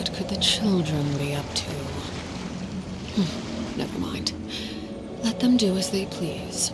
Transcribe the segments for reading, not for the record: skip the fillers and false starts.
What could the children be up to? Never mind. Let them do as they please.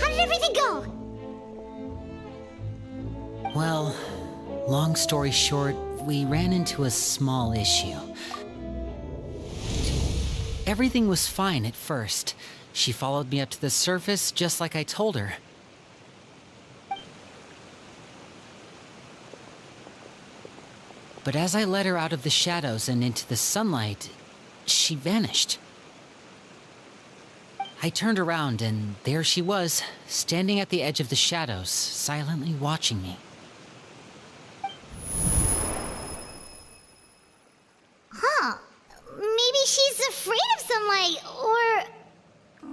How did everything go? Well, long story short, we ran into a small issue. Everything was fine at first. She followed me up to the surface just like I told her. But as I led her out of the shadows and into the sunlight, she vanished. I turned around and there she was, standing at the edge of the shadows, silently watching me. Huh. Maybe she's afraid of sunlight, or...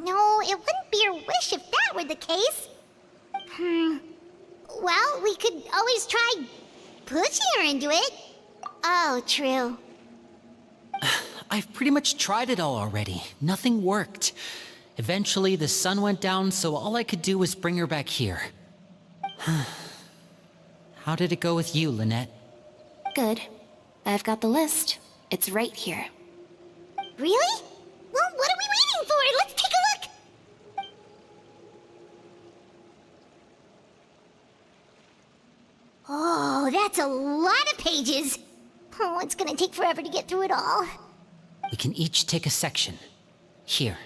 No, it wouldn't be her wish if that were the case. Well, we could always try pushing her into it. Oh, true. I've pretty much tried it all already. Nothing worked. Eventually, the sun went down, so all I could do was bring her back here. How did it go with you, Lynette? Good. I've got the list. It's right here. Really? Well, what are we waiting for? Let's take a look! Oh, that's a lot of pages. Oh, it's gonna take forever to get through it all. We can each take a section. Here.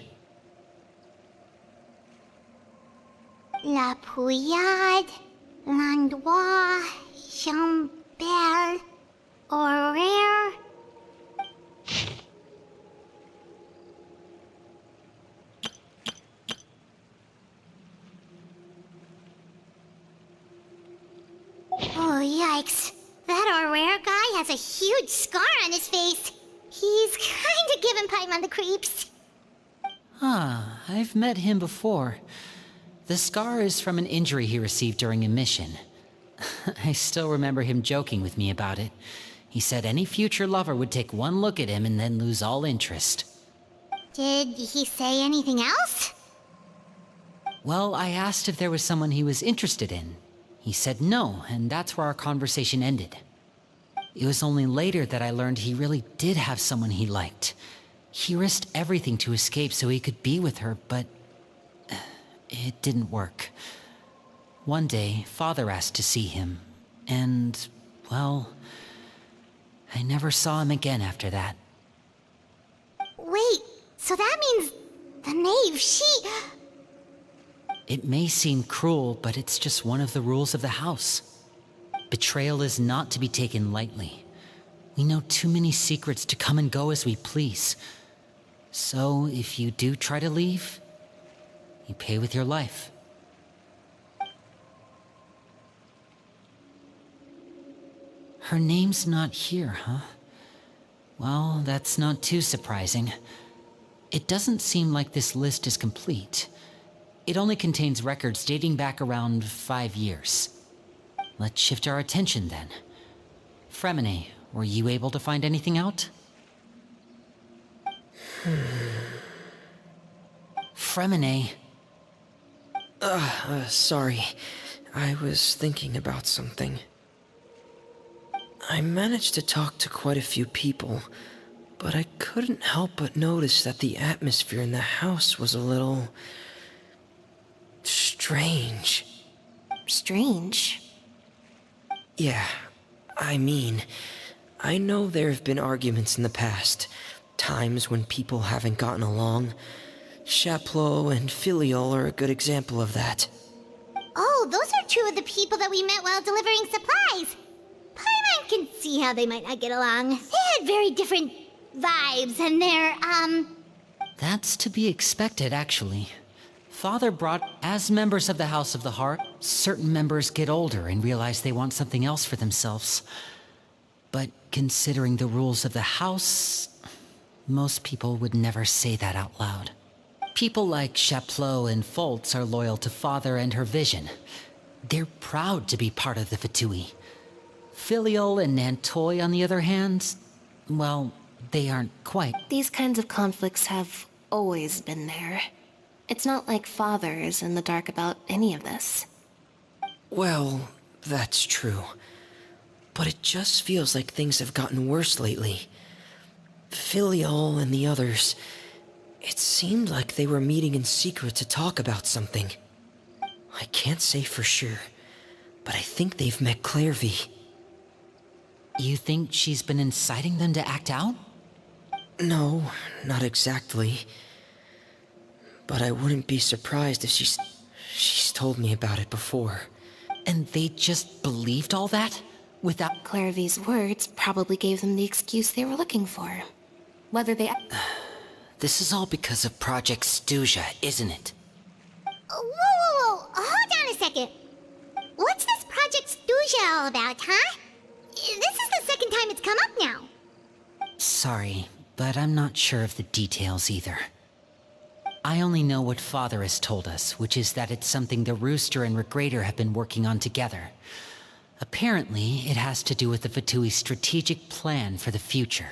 La Pouillade, l'endroit, Chambel, horaire. Oh, yikes. That horaire guy has a huge scar on his face. He's kinda giving Paimon the creeps. I've met him before. The scar is from an injury he received during a mission. I still remember him joking with me about it. He said any future lover would take one look at him and then lose all interest. Did he say anything else? Well, I asked if there was someone he was interested in. He said no, and that's where our conversation ended. It was only later that I learned he really did have someone he liked. He risked everything to escape so he could be with her, but it didn't work. One day, Father asked to see him, and, well, I never saw him again after that. Wait, so that means the knave, It may seem cruel, but it's just one of the rules of the house. Betrayal is not to be taken lightly. We know too many secrets to come and go as we please. So if you do try to leave, you pay with your life. Her name's not here, huh? Well, that's not too surprising. It doesn't seem like this list is complete. It only contains records dating back around 5 years. Let's shift our attention then. Fremine, were you able to find anything out? Fremine. Sorry. I was thinking about something. I managed to talk to quite a few people, but I couldn't help but notice that the atmosphere in the house was a little... strange. Strange. Yeah, I mean, I know there have been arguments in the past, times when people haven't gotten along. Chaplot and Filial are a good example of that. Oh, those are two of the people that we met while delivering supplies. Paimon can see how they might not get along. They had very different vibes, and That's to be expected, actually. Father brought, as members of the House of the Heart, certain members get older and realize they want something else for themselves. But considering the rules of the House, most people would never say that out loud. People like Chaplot and Foltz are loyal to Father and her vision. They're proud to be part of the Fatui. Filial and Nantoy, on the other hand, well, they aren't quite. These kinds of conflicts have always been there. It's not like Father is in the dark about any of this. Well, that's true. But it just feels like things have gotten worse lately. Filial and the others, it seemed like they were meeting in secret to talk about something. I can't say for sure, but I think they've met Clairvy. You think she's been inciting them to act out? No, not exactly. But I wouldn't be surprised if she's told me about it before. And they just believed all that? Without... Clairvy's words probably gave them the excuse they were looking for. Whether they... This is all because of Project Stuja, isn't it? Whoa. Hold on a second. What's this Project Stuja all about, huh? This is the second time it's come up now. Sorry, but I'm not sure of the details either. I only know what Father has told us, which is that it's something the Rooster and Regrator have been working on together. Apparently, it has to do with the Fatui's strategic plan for the future.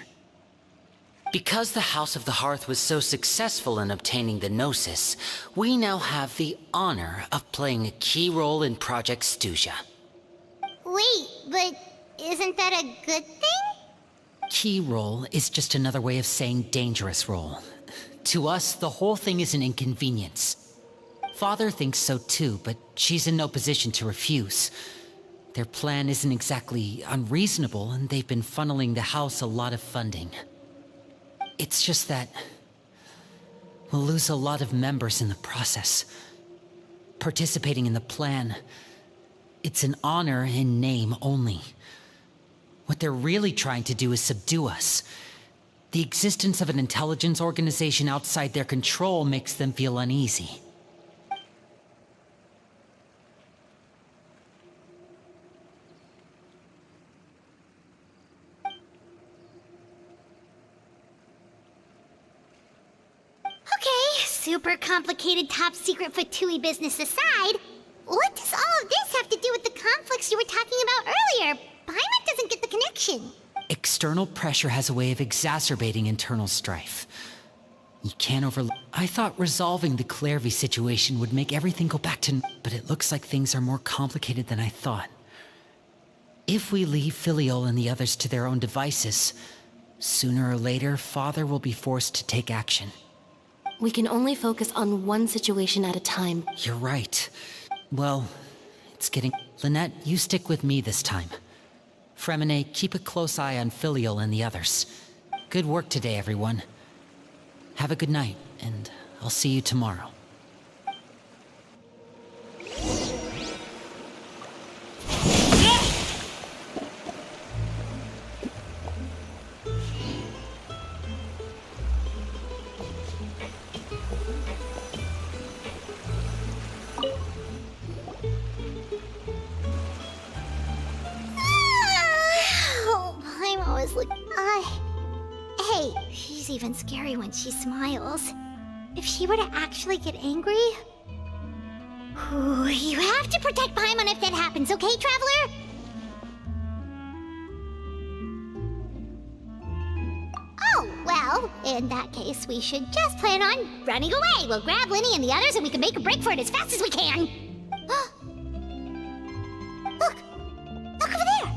Because the House of the Hearth was so successful in obtaining the Gnosis, we now have the honor of playing a key role in Project Stuja. Wait, but isn't that a good thing? Key role is just another way of saying dangerous role. To us, the whole thing is an inconvenience. Father thinks so too, but she's in no position to refuse. Their plan isn't exactly unreasonable, and they've been funneling the house a lot of funding. It's just that we'll lose a lot of members in the process. Participating in the plan, it's an honor in name only. What they're really trying to do is subdue us. The existence of an intelligence organization outside their control makes them feel uneasy. Okay, super complicated top secret Fatui business aside, what does all of this have to do with the conflicts you were talking about earlier? Paimon doesn't get the connection. External pressure has a way of exacerbating internal strife. You can't overlook... I thought resolving the Clairvy situation would make everything go back to... But it looks like things are more complicated than I thought. If we leave Filial and the others to their own devices, sooner or later, Father will be forced to take action. We can only focus on one situation at a time. You're right. Well, it's getting... Lynette, you stick with me this time. Fremine, keep a close eye on Filial and the others. Good work today, everyone. Have a good night, and I'll see you tomorrow. Look, hey, she's even scary when she smiles. If she were to actually get angry... Ooh, you have to protect Paimon if that happens, okay, Traveler? Oh, well, in that case, we should just plan on running away. We'll grab Linny and the others and we can make a break for it as fast as we can. Look! Look over there!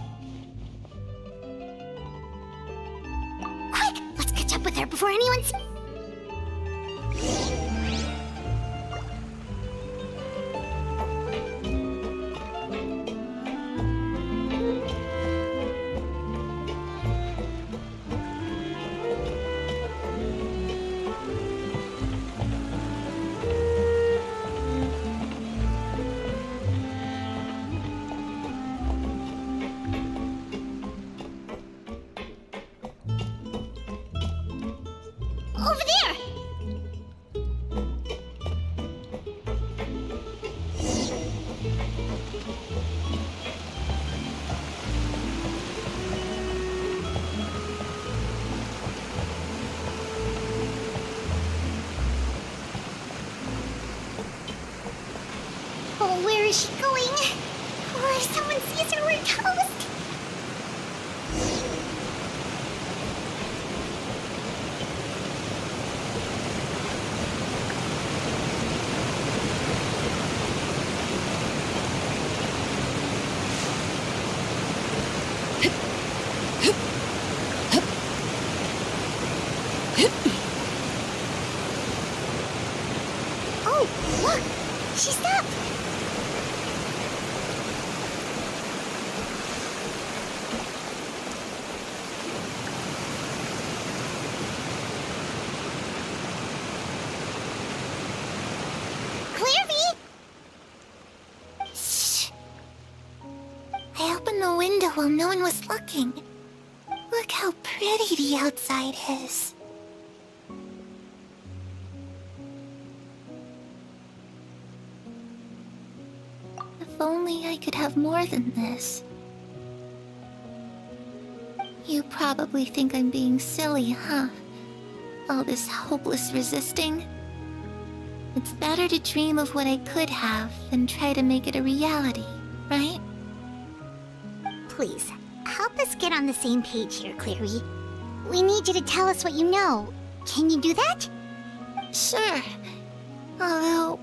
Quick! Let's catch up with her before anyone's... Over there! Oh, where is she going? Oh, if someone sees her, we're toast! Oh, look! She stopped! Clearly! Shh! I opened the window while no one was looking. Look how pretty the outside is. If only I could have more than this. You probably think I'm being silly, huh? All this hopeless resisting. It's better to dream of what I could have than try to make it a reality, right? Please, help us get on the same page here, Clary. We need you to tell us what you know. Can you do that? Sure. Although,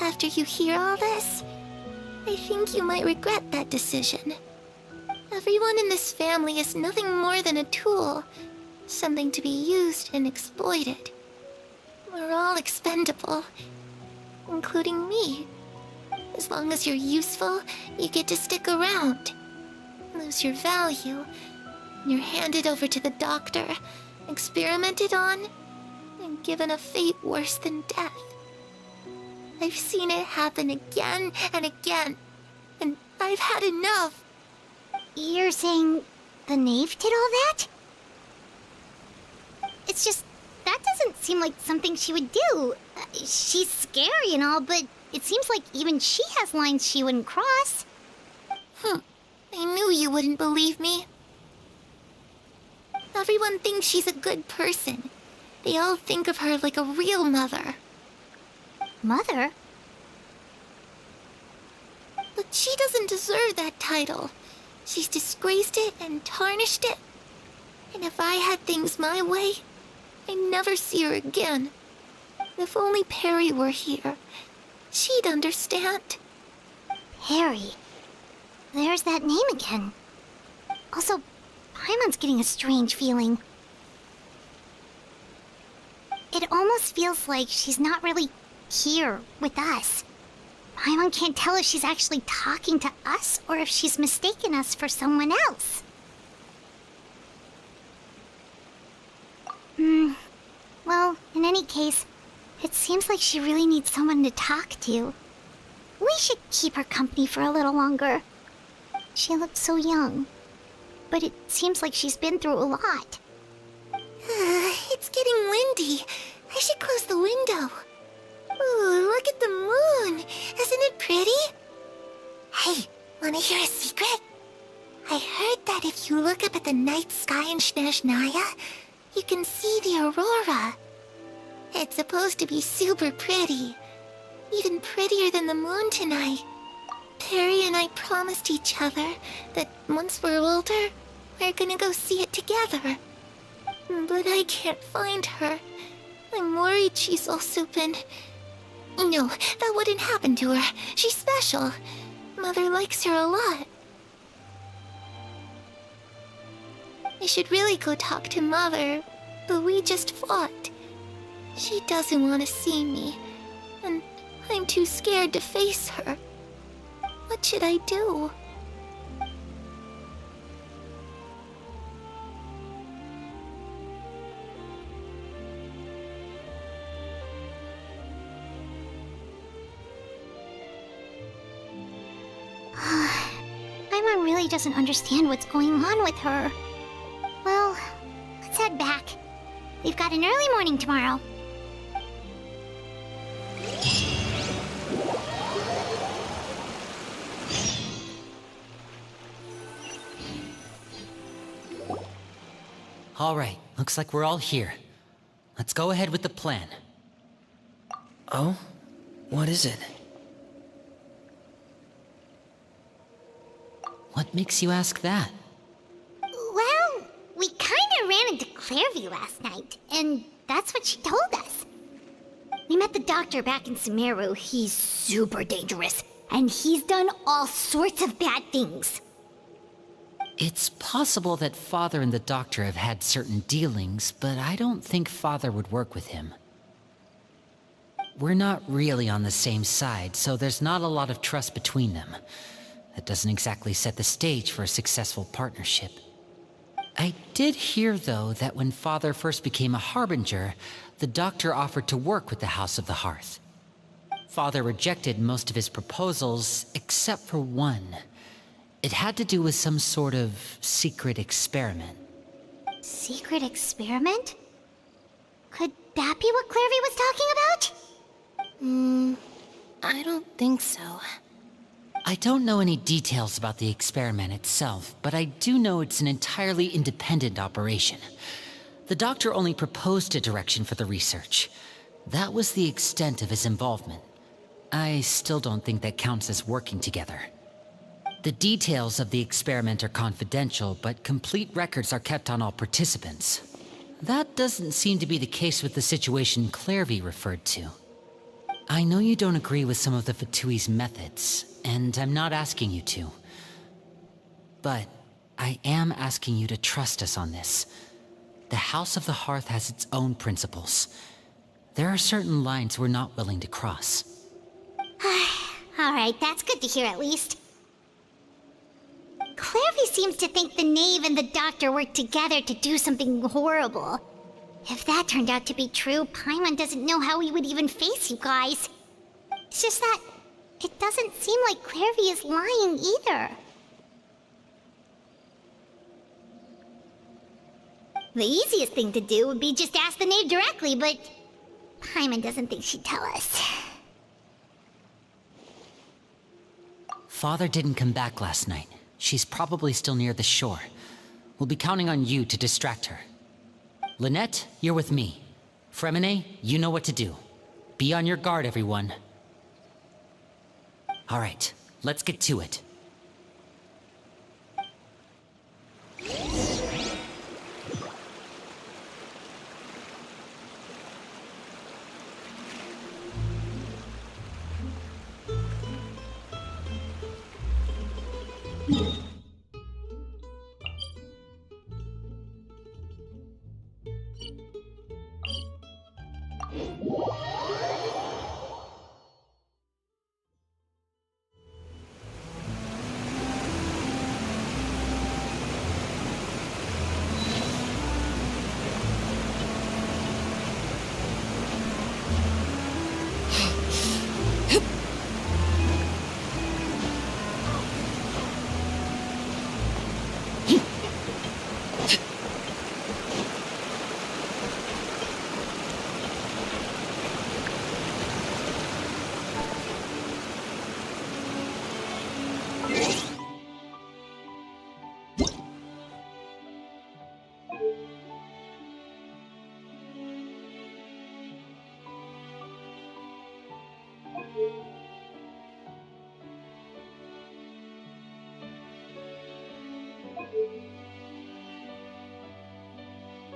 after you hear all this, I think you might regret that decision. Everyone in this family is nothing more than a tool. Something to be used and exploited. We're all expendable. Including me. As long as you're useful, you get to stick around. Lose your value. You're handed over to the doctor, experimented on, and given a fate worse than death. I've seen it happen again and again, and I've had enough. You're saying the knave did all that? It's just, that doesn't seem like something she would do. She's scary and all, but it seems like even she has lines she wouldn't cross. I knew you wouldn't believe me. Everyone thinks she's a good person. They all think of her like a real mother. Mother? But she doesn't deserve that title. She's disgraced it and tarnished it. And if I had things my way, I'd never see her again. If only Perry were here, she'd understand. Perry? There's that name again. Also, Paimon's getting a strange feeling. It almost feels like she's not really here with us. Paimon can't tell if she's actually talking to us or if she's mistaken us for someone else. Well, in any case, it seems like she really needs someone to talk to. We should keep her company for a little longer. She looks so young, but it seems like she's been through a lot. It's getting windy. I should close the window. Ooh, look at the moon. Isn't it pretty? Hey, wanna hear a secret? I heard that if you look up at the night sky in Snezhnaya, you can see the aurora. It's supposed to be super pretty. Even prettier than the moon tonight. Perry and I promised each other that once we're older, we're gonna go see it together. But I can't find her. I'm worried she's also been... No, that wouldn't happen to her. She's special. Mother likes her a lot. I should really go talk to Mother, but we just fought. She doesn't want to see me, and I'm too scared to face her. What should I do? Paimon really doesn't understand what's going on with her. Well, let's head back. We've got an early morning tomorrow. All right, looks like we're all here. Let's go ahead with the plan. Oh? What is it? What makes you ask that? Well, we kinda ran into Clairvy last night, and that's what she told us. We met the doctor back in Sumeru. He's super dangerous, and he's done all sorts of bad things. It's possible that Father and the Doctor have had certain dealings, but I don't think Father would work with him. We're not really on the same side, so there's not a lot of trust between them. That doesn't exactly set the stage for a successful partnership. I did hear, though, that when Father first became a Harbinger, the Doctor offered to work with the House of the Hearth. Father rejected most of his proposals, except for one. It had to do with some sort of secret experiment. Secret experiment? Could that be what Clairvy was talking about? I don't think so. I don't know any details about the experiment itself, but I do know it's an entirely independent operation. The Doctor only proposed a direction for the research. That was the extent of his involvement. I still don't think that counts as working together. The details of the experiment are confidential, but complete records are kept on all participants. That doesn't seem to be the case with the situation Clairvy referred to. I know you don't agree with some of the Fatui's methods, and I'm not asking you to. But I am asking you to trust us on this. The House of the Hearth has its own principles. There are certain lines we're not willing to cross. Alright, that's good to hear at least. Clairvy seems to think the Knave and the Doctor worked together to do something horrible. If that turned out to be true, Paimon doesn't know how he would even face you guys. It's just that it doesn't seem like Clairvy is lying either. The easiest thing to do would be just ask the Knave directly, but Paimon doesn't think she'd tell us. Father didn't come back last night. She's probably still near the shore. We'll be counting on you to distract her. Lynette, you're with me. Fremine, you know what to do. Be on your guard, everyone. All right, let's get to it.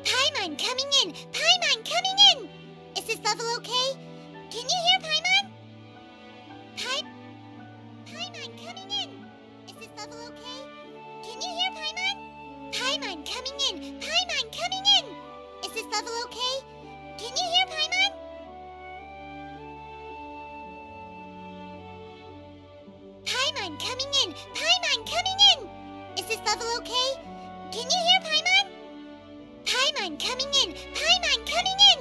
Paimon coming in! Paimon coming in! Is this level okay? Can you hear Paimon? Paimon coming in! Is this level okay? Can you hear Paimon? Paimon coming in! Paimon coming in! Is this level okay? Can you hear Paimon? Paimon coming in! Paimon coming in! Is this level okay? Can you hear Paimon? Paimon coming in! Paimon coming in!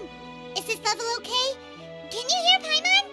Is this level okay? Can you hear Paimon?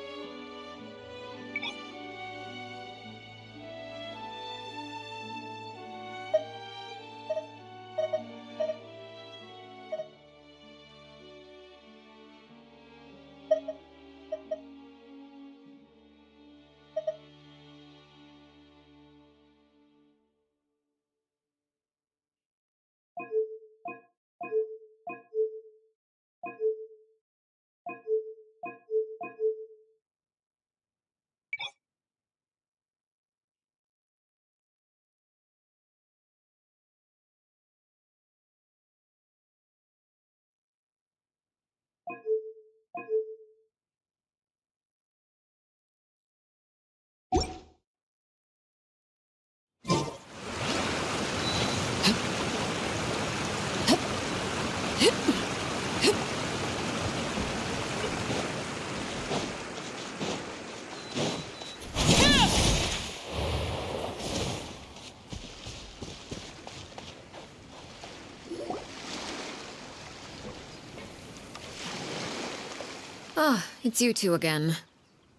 Ah, it's you two again.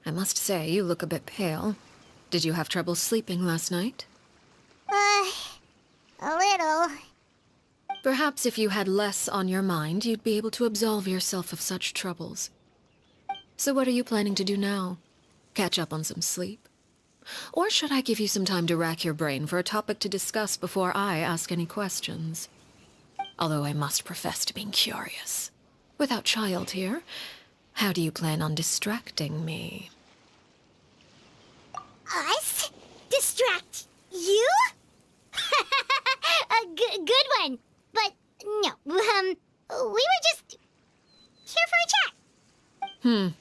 I must say, you look a bit pale. Did you have trouble sleeping last night? A little. Perhaps if you had less on your mind, you'd be able to absolve yourself of such troubles. So what are you planning to do now? Catch up on some sleep? Or should I give you some time to rack your brain for a topic to discuss before I ask any questions? Although I must profess to being curious. Without child here, how do you plan on distracting me? Us? Distract you? A good one. But no, we were just here for a chat.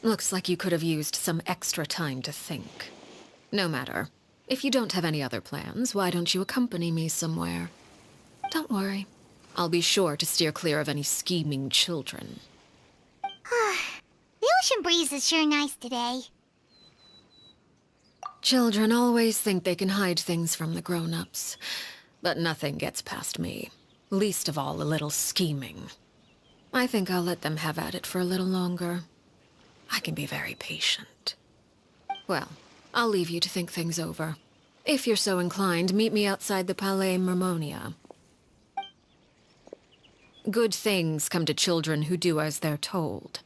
Looks like you could have used some extra time to think. No matter. If you don't have any other plans, why don't you accompany me somewhere? Don't worry. I'll be sure to steer clear of any scheming children. The ocean breeze is sure nice today. Children always think they can hide things from the grown-ups. But nothing gets past me. Least of all a little scheming. I think I'll let them have at it for a little longer. I can be very patient. Well, I'll leave you to think things over. If you're so inclined, meet me outside the Palais Mermonia. Good things come to children who do as they're told.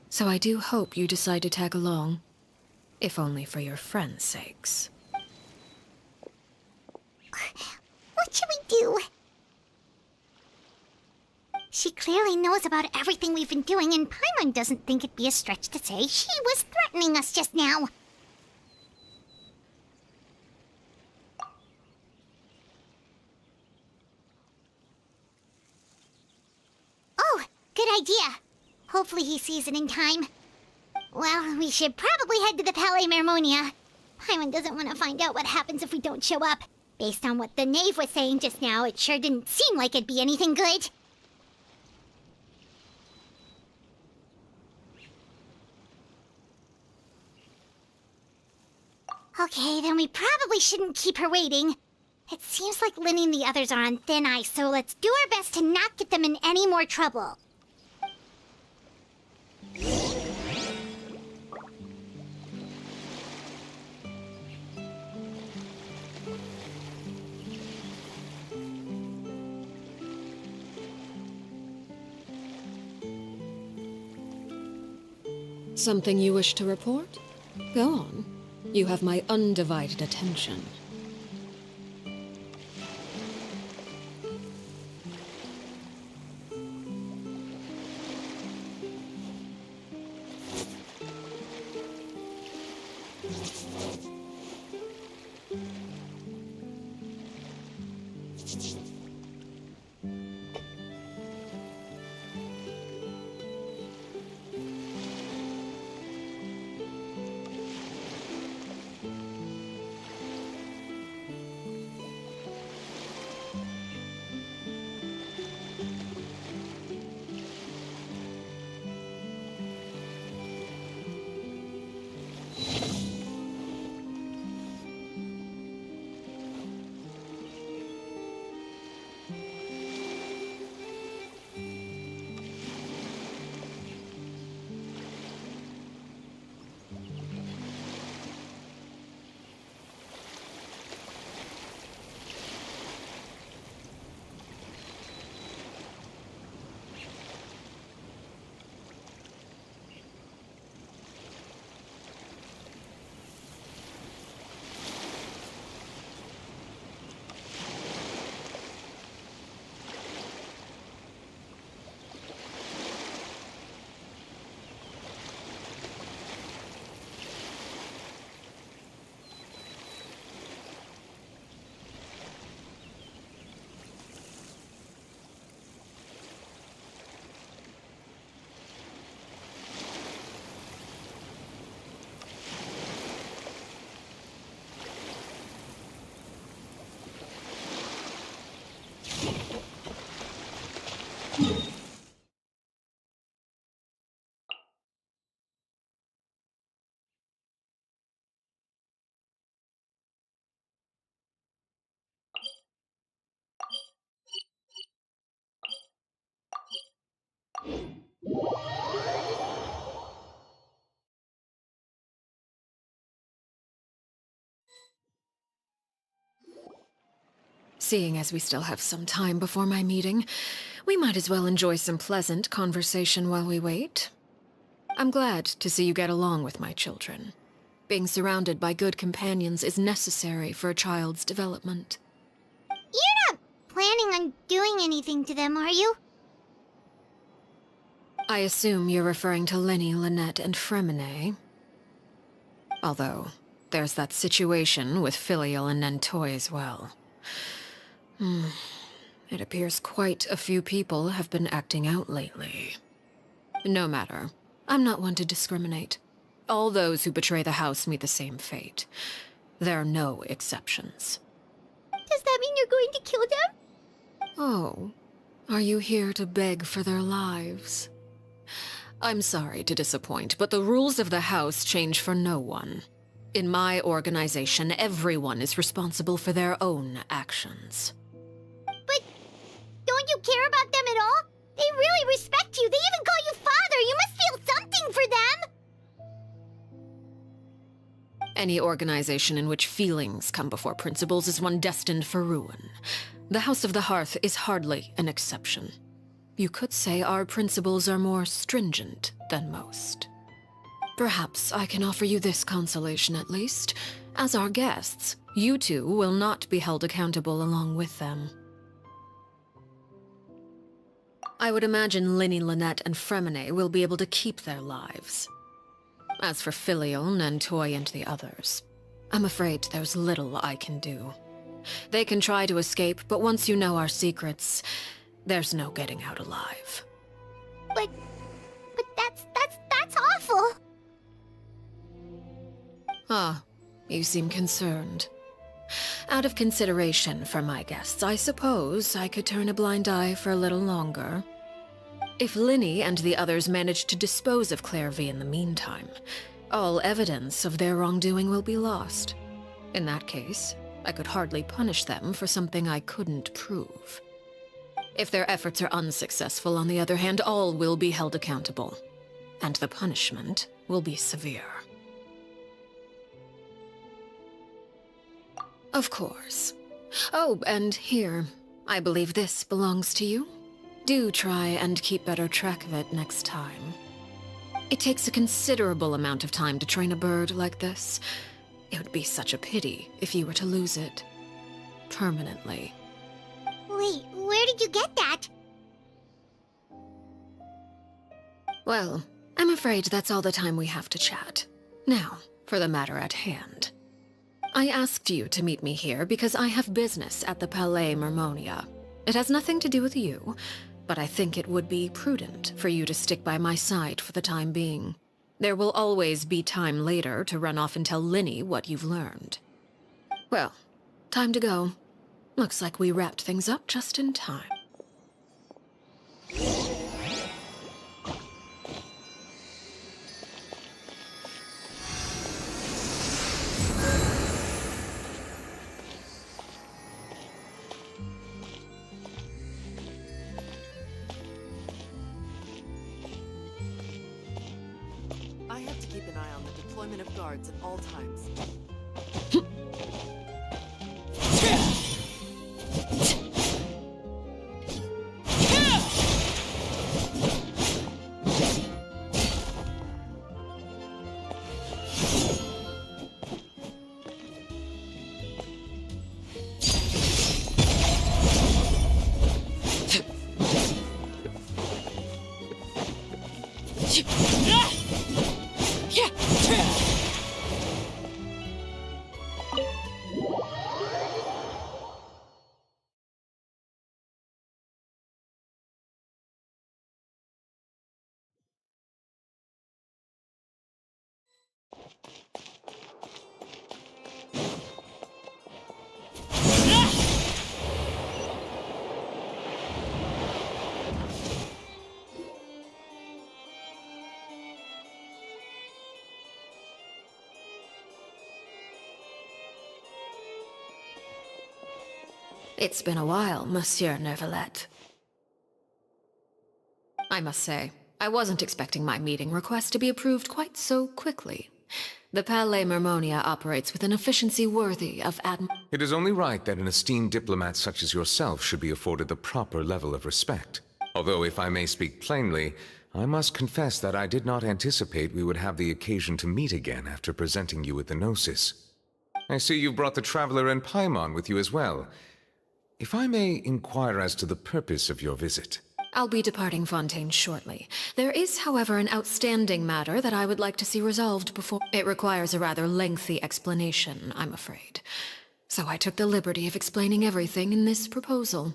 So I do hope you decide to tag along. If only for your friends' sakes. What should we do? She clearly knows about everything we've been doing, and Paimon doesn't think it'd be a stretch to say she was threatening us just now. Oh, good idea. Hopefully he sees it in time. Well, we should probably head to the Palais Mermonia. Paimon doesn't want to find out what happens if we don't show up. Based on what the knave was saying just now, it sure didn't seem like it'd be anything good. Okay, then we probably shouldn't keep her waiting. It seems like Linny and the others are on thin ice, so let's do our best to not get them in any more trouble. Something you wish to report? Go on. You have my undivided attention. Seeing as we still have some time before my meeting, we might as well enjoy some pleasant conversation while we wait. I'm glad to see you get along with my children. Being surrounded by good companions is necessary for a child's development. You're not planning on doing anything to them, are you? I assume you're referring to Lenny, Lynette, and Fremine. Although, there's that situation with Filial and Nentoy as well. It appears quite a few people have been acting out lately. No matter. I'm not one to discriminate. All those who betray the house meet the same fate. There are no exceptions. Does that mean you're going to kill them? Oh, are you here to beg for their lives? I'm sorry to disappoint, but the rules of the house change for no one. In my organization, everyone is responsible for their own actions. But don't you care about them at all? They really respect you. They even call you father. You must feel something for them. Any organization in which feelings come before principles is one destined for ruin. The House of the Hearth is hardly an exception. You could say our principles are more stringent than most. Perhaps I can offer you this consolation at least. As our guests, you two will not be held accountable along with them. I would imagine Linny, Lynette, and Fremine will be able to keep their lives. As for Filial, Nentoy, and the others, I'm afraid there's little I can do. They can try to escape, but once you know our secrets, there's no getting out alive. But that's awful. Ah, you seem concerned. Out of consideration for my guests, I suppose I could turn a blind eye for a little longer. If Linny and the others manage to dispose of Claire V in the meantime, all evidence of their wrongdoing will be lost. In that case, I could hardly punish them for something I couldn't prove. If their efforts are unsuccessful, on the other hand, all will be held accountable, and the punishment will be severe. Of course. Oh, and here, I believe this belongs to you. Do try and keep better track of it next time. It takes a considerable amount of time to train a bird like this. It would be such a pity if you were to lose it. Permanently. Wait, where did you get that? Well, I'm afraid that's all the time we have to chat. Now, for the matter at hand. I asked you to meet me here because I have business at the Palais Mermonia. It has nothing to do with you, but I think it would be prudent for you to stick by my side for the time being. There will always be time later to run off and tell Linny what you've learned. Well, time to go. Looks like we wrapped things up just in time. I have to keep an eye on the deployment of guards at all times. It's been a while, Monsieur Neuvillette. I must say, I wasn't expecting my meeting request to be approved quite so quickly. The Palais Mermonia operates with an efficiency worthy of It is only right that an esteemed diplomat such as yourself should be afforded the proper level of respect. Although, if I may speak plainly, I must confess that I did not anticipate we would have the occasion to meet again after presenting you with the Gnosis. I see you've brought the Traveler and Paimon with you as well. If I may inquire as to the purpose of your visit. I'll be departing Fontaine shortly. There is, however, an outstanding matter that I would like to see resolved before... It requires a rather lengthy explanation, I'm afraid. So I took the liberty of explaining everything in this proposal.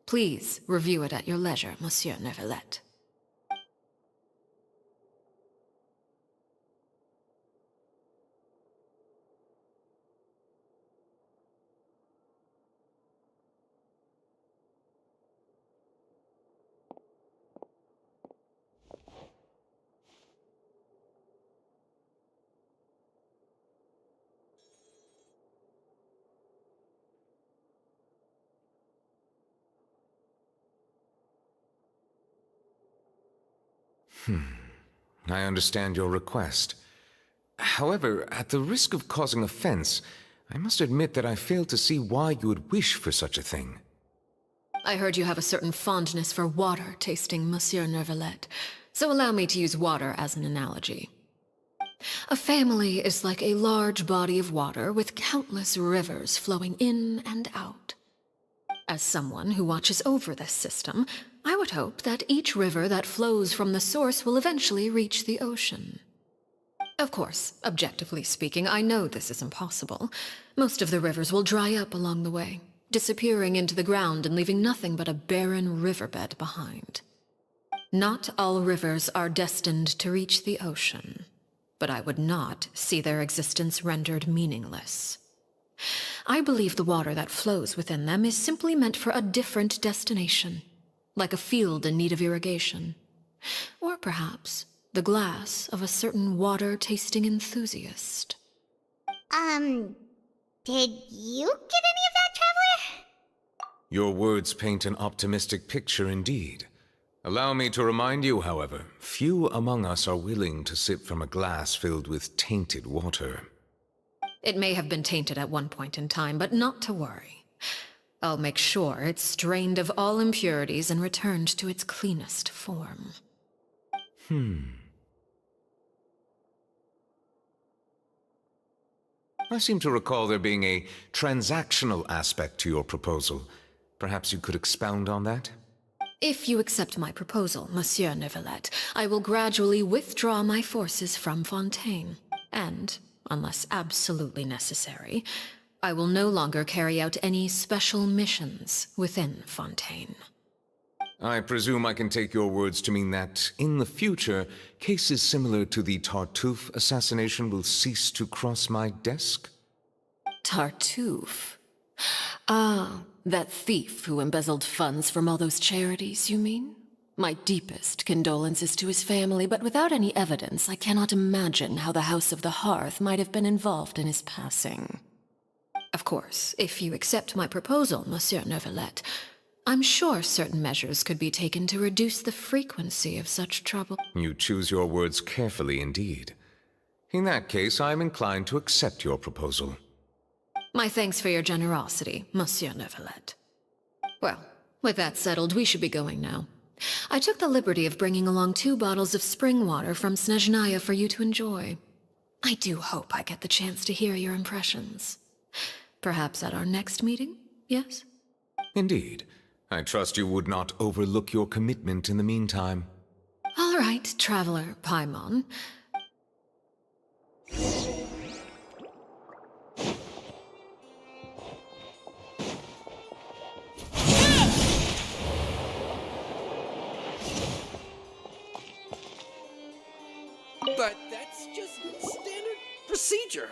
Please review it at your leisure, Monsieur Neuvillette. I understand your request. However, at the risk of causing offense, I must admit that I fail to see why you would wish for such a thing. I heard you have a certain fondness for water tasting, Monsieur Neuvillette, so allow me to use water as an analogy. A family is like a large body of water with countless rivers flowing in and out. As someone who watches over this system, I would hope that each river that flows from the source will eventually reach the ocean. Of course, objectively speaking, I know this is impossible. Most of the rivers will dry up along the way, disappearing into the ground and leaving nothing but a barren riverbed behind. Not all rivers are destined to reach the ocean, but I would not see their existence rendered meaningless. I believe the water that flows within them is simply meant for a different destination, like a field in need of irrigation. Or perhaps the glass of a certain water-tasting enthusiast. Did you get any of that, Traveler? Your words paint an optimistic picture indeed. Allow me to remind you, however, few among us are willing to sip from a glass filled with tainted water. It may have been tainted at one point in time, but not to worry. I'll make sure it's strained of all impurities and returned to its cleanest form. I seem to recall there being a transactional aspect to your proposal. Perhaps you could expound on that? If you accept my proposal, Monsieur Neuvillette, I will gradually withdraw my forces from Fontaine. And, unless absolutely necessary, I will no longer carry out any special missions within Fontaine. I presume I can take your words to mean that, in the future, cases similar to the Tartuffe assassination will cease to cross my desk? Tartuffe? Ah, that thief who embezzled funds from all those charities, you mean? My deepest condolences to his family, but without any evidence, I cannot imagine how the House of the Hearth might have been involved in his passing. Of course, if you accept my proposal, Monsieur Neuvillette, I'm sure certain measures could be taken to reduce the frequency of such trouble. You choose your words carefully indeed. In that case, I am inclined to accept your proposal. My thanks for your generosity, Monsieur Neuvillette. Well, with that settled, we should be going now. I took the liberty of bringing along 2 bottles of spring water from Snezhnaya for you to enjoy. I do hope I get the chance to hear your impressions. Perhaps at our next meeting, yes? Indeed. I trust you would not overlook your commitment in the meantime. All right, Traveler Paimon. But that's just standard procedure.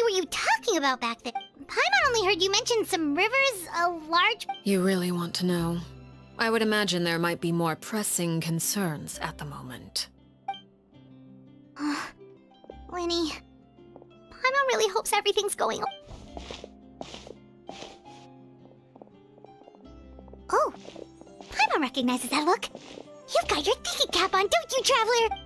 were you talking about back then? Paimon only heard you mention some rivers, a large... You really want to know? I would imagine there might be more pressing concerns at the moment. Lenny, Paimon really hopes everything's going... Oh, Paimon recognizes that look. You've got your thinking cap on, don't you, Traveler?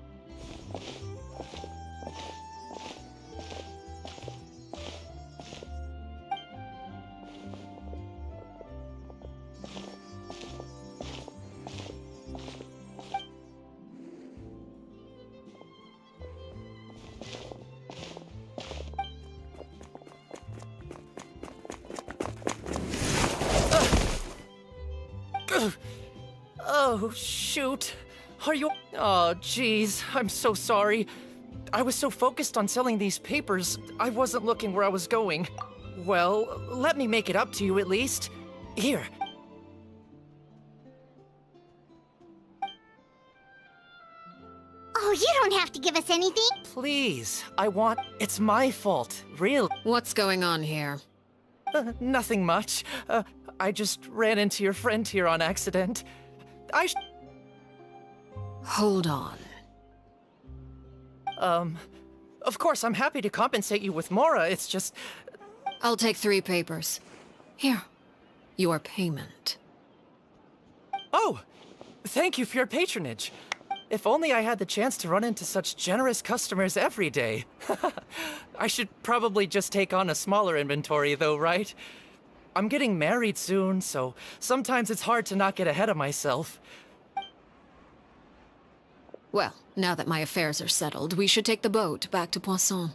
Oh, shoot. Are you... Oh, jeez. I'm so sorry. I was so focused on selling these papers, I wasn't looking where I was going. Well, let me make it up to you at least. Here. Oh, you don't have to give us anything. Please, I want... It's my fault, really. What's going on here? Nothing much. I just ran into your friend here on accident. Hold on. Of course, I'm happy to compensate you with Mora, it's just... I'll take 3 papers. Here. Your payment. Oh! Thank you for your patronage. If only I had the chance to run into such generous customers every day. I should probably just take on a smaller inventory though, right? I'm getting married soon, so sometimes it's hard to not get ahead of myself. Well, now that my affairs are settled, we should take the boat back to Poisson.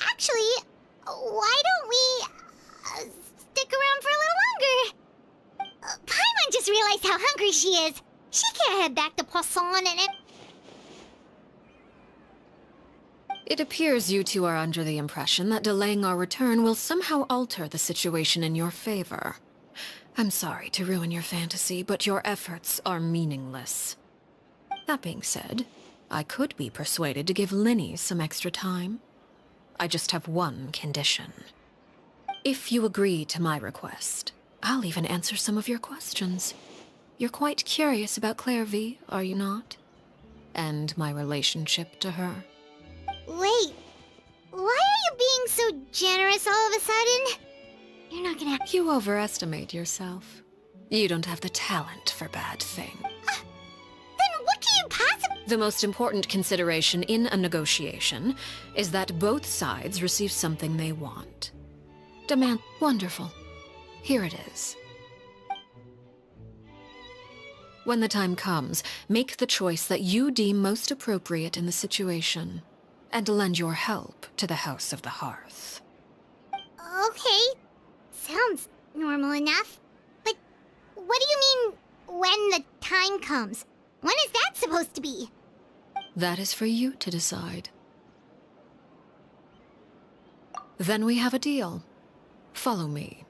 Actually, why don't we stick around for a little longer? Paimon just realized how hungry she is. She can't head back to Poisson and It appears you two are under the impression that delaying our return will somehow alter the situation in your favor. I'm sorry to ruin your fantasy, but your efforts are meaningless. That being said, I could be persuaded to give Linny some extra time. I just have one condition. If you agree to my request, I'll even answer some of your questions. You're quite curious about Claire V, are you not? And my relationship to her. Wait, why are you being so generous all of a sudden? You're not gonna... You overestimate yourself. You don't have the talent for bad things. Then what can you possibly... The most important consideration in a negotiation is that both sides receive something they want. Demand... Wonderful. Here it is. When the time comes, make the choice that you deem most appropriate in the situation, and lend your help to the House of the Hearth. Okay, sounds normal enough. But what do you mean, when the time comes? When is that supposed to be? That is for you to decide. Then we have a deal. Follow me.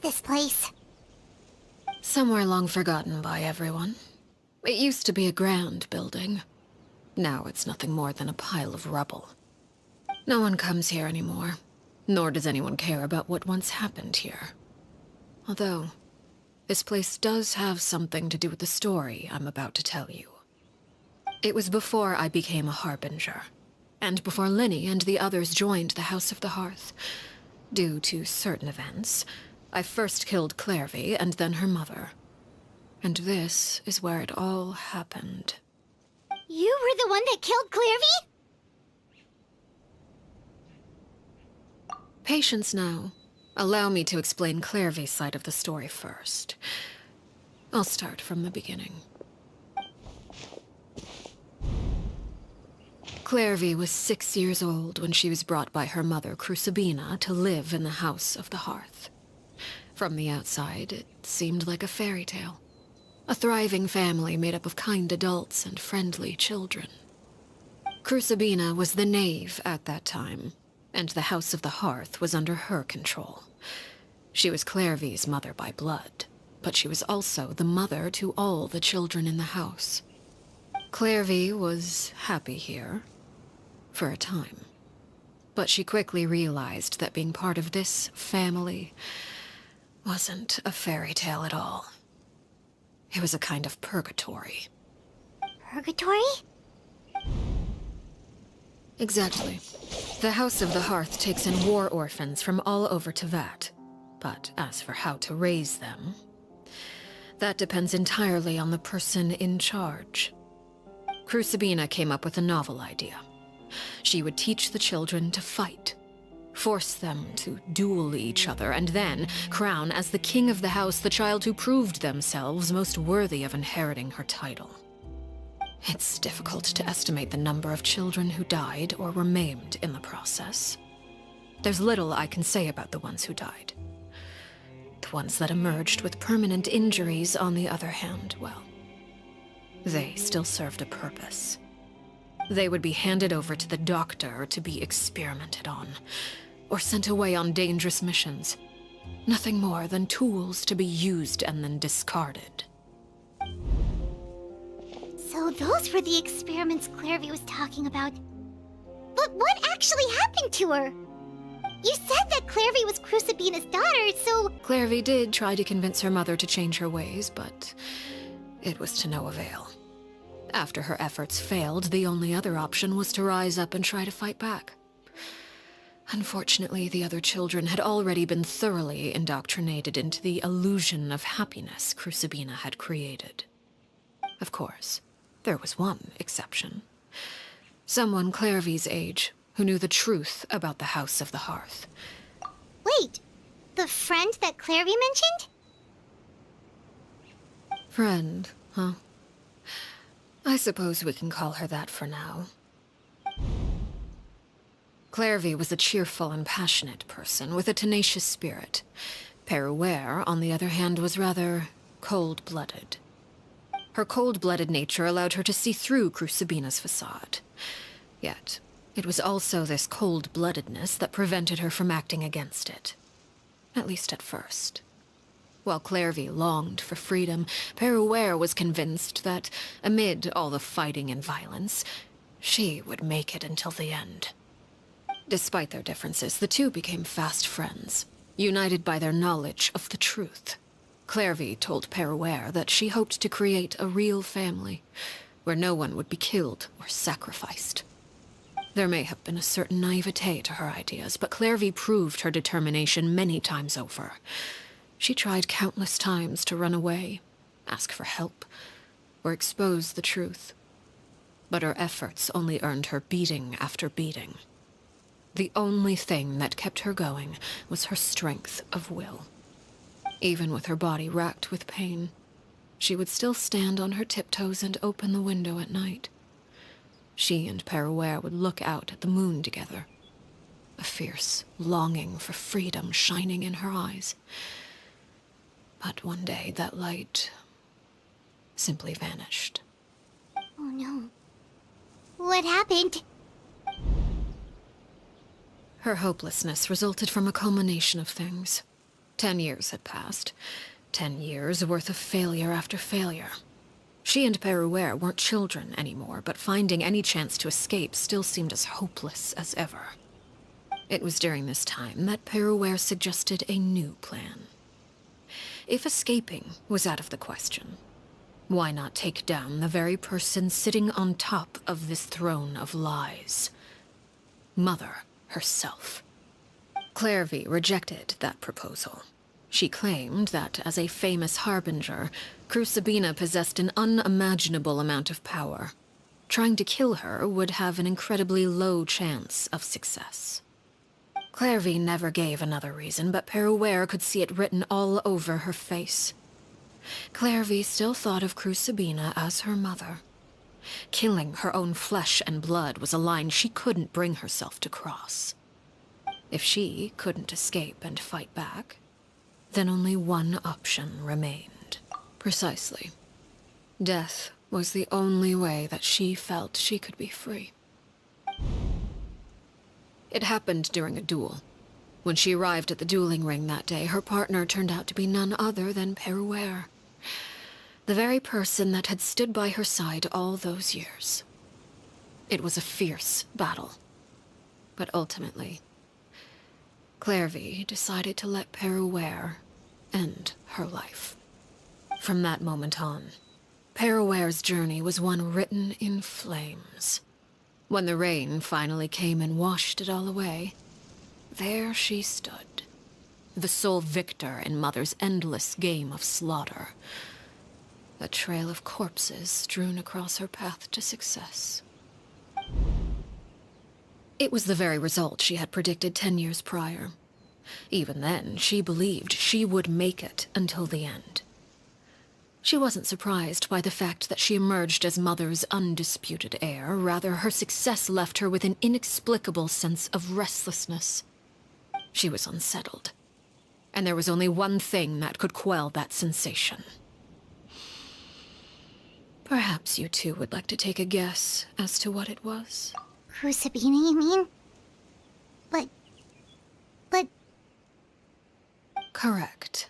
this place? Somewhere long forgotten by everyone. It used to be a grand building. Now it's nothing more than a pile of rubble. No one comes here anymore, nor does anyone care about what once happened here. Although, this place does have something to do with the story I'm about to tell you. It was before I became a Harbinger, and before Linny and the others joined the House of the Hearth. Due to certain events, I first killed Clairvy and then her mother. And this is where it all happened. You were the one that killed Clairvy? Patience now. Allow me to explain Clairvy's side of the story first. I'll start from the beginning. Clairvy was 6 years old when she was brought by her mother, Crucibina, to live in the House of the Hearth. From the outside, it seemed like a fairy tale. A thriving family made up of kind adults and friendly children. Crucibina was the knave at that time, and the House of the Hearth was under her control. She was Clairvy's mother by blood, but she was also the mother to all the children in the house. Clairvy was happy here, for a time. But she quickly realized that being part of this family wasn't a fairy tale at all. It was a kind of purgatory. Purgatory? Exactly. The House of the Hearth takes in war orphans from all over Teyvat. But as for how to raise them, that depends entirely on the person in charge. Crucibina came up with a novel idea. She would teach the children to fight, force them to duel each other, and then crown as the king of the house the child who proved themselves most worthy of inheriting her title. It's difficult to estimate the number of children who died or were maimed in the process. There's little I can say about the ones who died. The ones that emerged with permanent injuries, on the other hand, well, they still served a purpose. They would be handed over to the doctor to be experimented on, or sent away on dangerous missions. Nothing more than tools to be used and then discarded. So those were the experiments Clairvy was talking about. But what actually happened to her? You said that Clairvy was Crucibina's daughter, so... Clairvy did try to convince her mother to change her ways, but it was to no avail. After her efforts failed, the only other option was to rise up and try to fight back. Unfortunately, the other children had already been thoroughly indoctrinated into the illusion of happiness Crucibina had created. Of course, there was one exception. Someone Clairvy's age who knew the truth about the House of the Hearth. Wait, the friend that Clairvy mentioned? Friend, huh? I suppose we can call her that for now. Clairvy was a cheerful and passionate person with a tenacious spirit. Peruere, on the other hand, was rather cold-blooded. Her cold-blooded nature allowed her to see through Crucibina's facade. Yet, it was also this cold-bloodedness that prevented her from acting against it. At least at first. While Clairvy longed for freedom, Peruere was convinced that, amid all the fighting and violence, she would make it until the end. Despite their differences, the two became fast friends, united by their knowledge of the truth. Clairvy told Peruere that she hoped to create a real family, where no one would be killed or sacrificed. There may have been a certain naivete to her ideas, but Clairvy proved her determination many times over. She tried countless times to run away, ask for help, or expose the truth. But her efforts only earned her beating after beating. The only thing that kept her going was her strength of will. Even with her body racked with pain, she would still stand on her tiptoes and open the window at night. She and Peruere would look out at the moon together, a fierce longing for freedom shining in her eyes. But one day that light simply vanished. Oh no. What happened? Her hopelessness resulted from a culmination of things. 10 years had passed. 10 years worth of failure after failure. She and Peruere weren't children anymore, but finding any chance to escape still seemed as hopeless as ever. It was during this time that Peruere suggested a new plan. If escaping was out of the question, why not take down the very person sitting on top of this throne of lies? Mother herself. Clairvy rejected that proposal. She claimed that, as a famous harbinger, Crucibina possessed an unimaginable amount of power. Trying to kill her would have an incredibly low chance of success. Clairvy never gave another reason, but Peruere could see it written all over her face. Clairvy still thought of Crucibina as her mother. Killing her own flesh and blood was a line she couldn't bring herself to cross. If she couldn't escape and fight back, then only one option remained. Precisely. Death was the only way that she felt she could be free. It happened during a duel. When she arrived at the dueling ring that day, her partner turned out to be none other than Peruere. The very person that had stood by her side all those years. It was a fierce battle. But ultimately, Clairvy decided to let Peruere end her life. From that moment on, Peruere's journey was one written in flames. When the rain finally came and washed it all away, there she stood, the sole victor in Mother's endless game of slaughter. A trail of corpses strewn across her path to success. It was the very result she had predicted 10 years prior. Even then, she believed she would make it until the end. She wasn't surprised by the fact that she emerged as Mother's undisputed heir. Rather, her success left her with an inexplicable sense of restlessness. She was unsettled, and there was only one thing that could quell that sensation. Perhaps you two would like to take a guess as to what it was? Crucibina, you mean? But... Correct.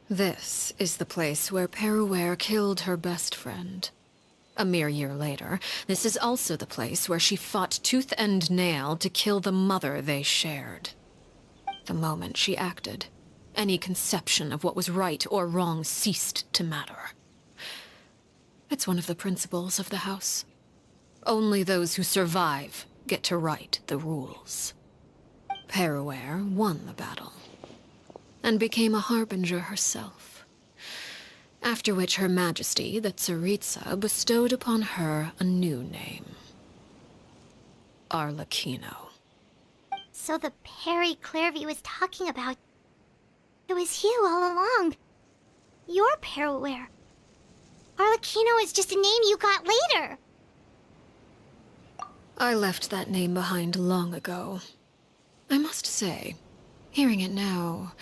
This is the place where Peruere killed her best friend. A mere year later, this is also the place where she fought tooth and nail to kill the mother they shared. The moment she acted, any conception of what was right or wrong ceased to matter. It's one of the principles of the house. Only those who survive get to write the rules. Peruere won the battle, and became a harbinger herself. After which Her Majesty, the Tsaritsa, bestowed upon her a new name. Arlecchino. So the Perry Clairvy was talking about... It was you all along. You're Peruere. Arlecchino is just a name you got later. I left that name behind long ago. I must say, hearing it now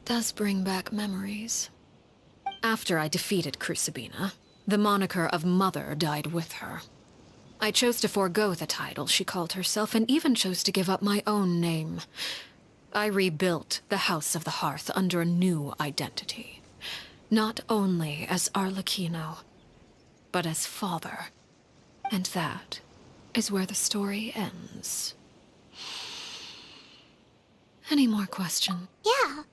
does bring back memories. After I defeated Crucibina, the moniker of Mother died with her. I chose to forego the title she called herself, and even chose to give up my own name. I rebuilt the House of the Hearth under a new identity. Not only as Arlecchino, but as father. And that is where the story ends. Any more questions? Yeah.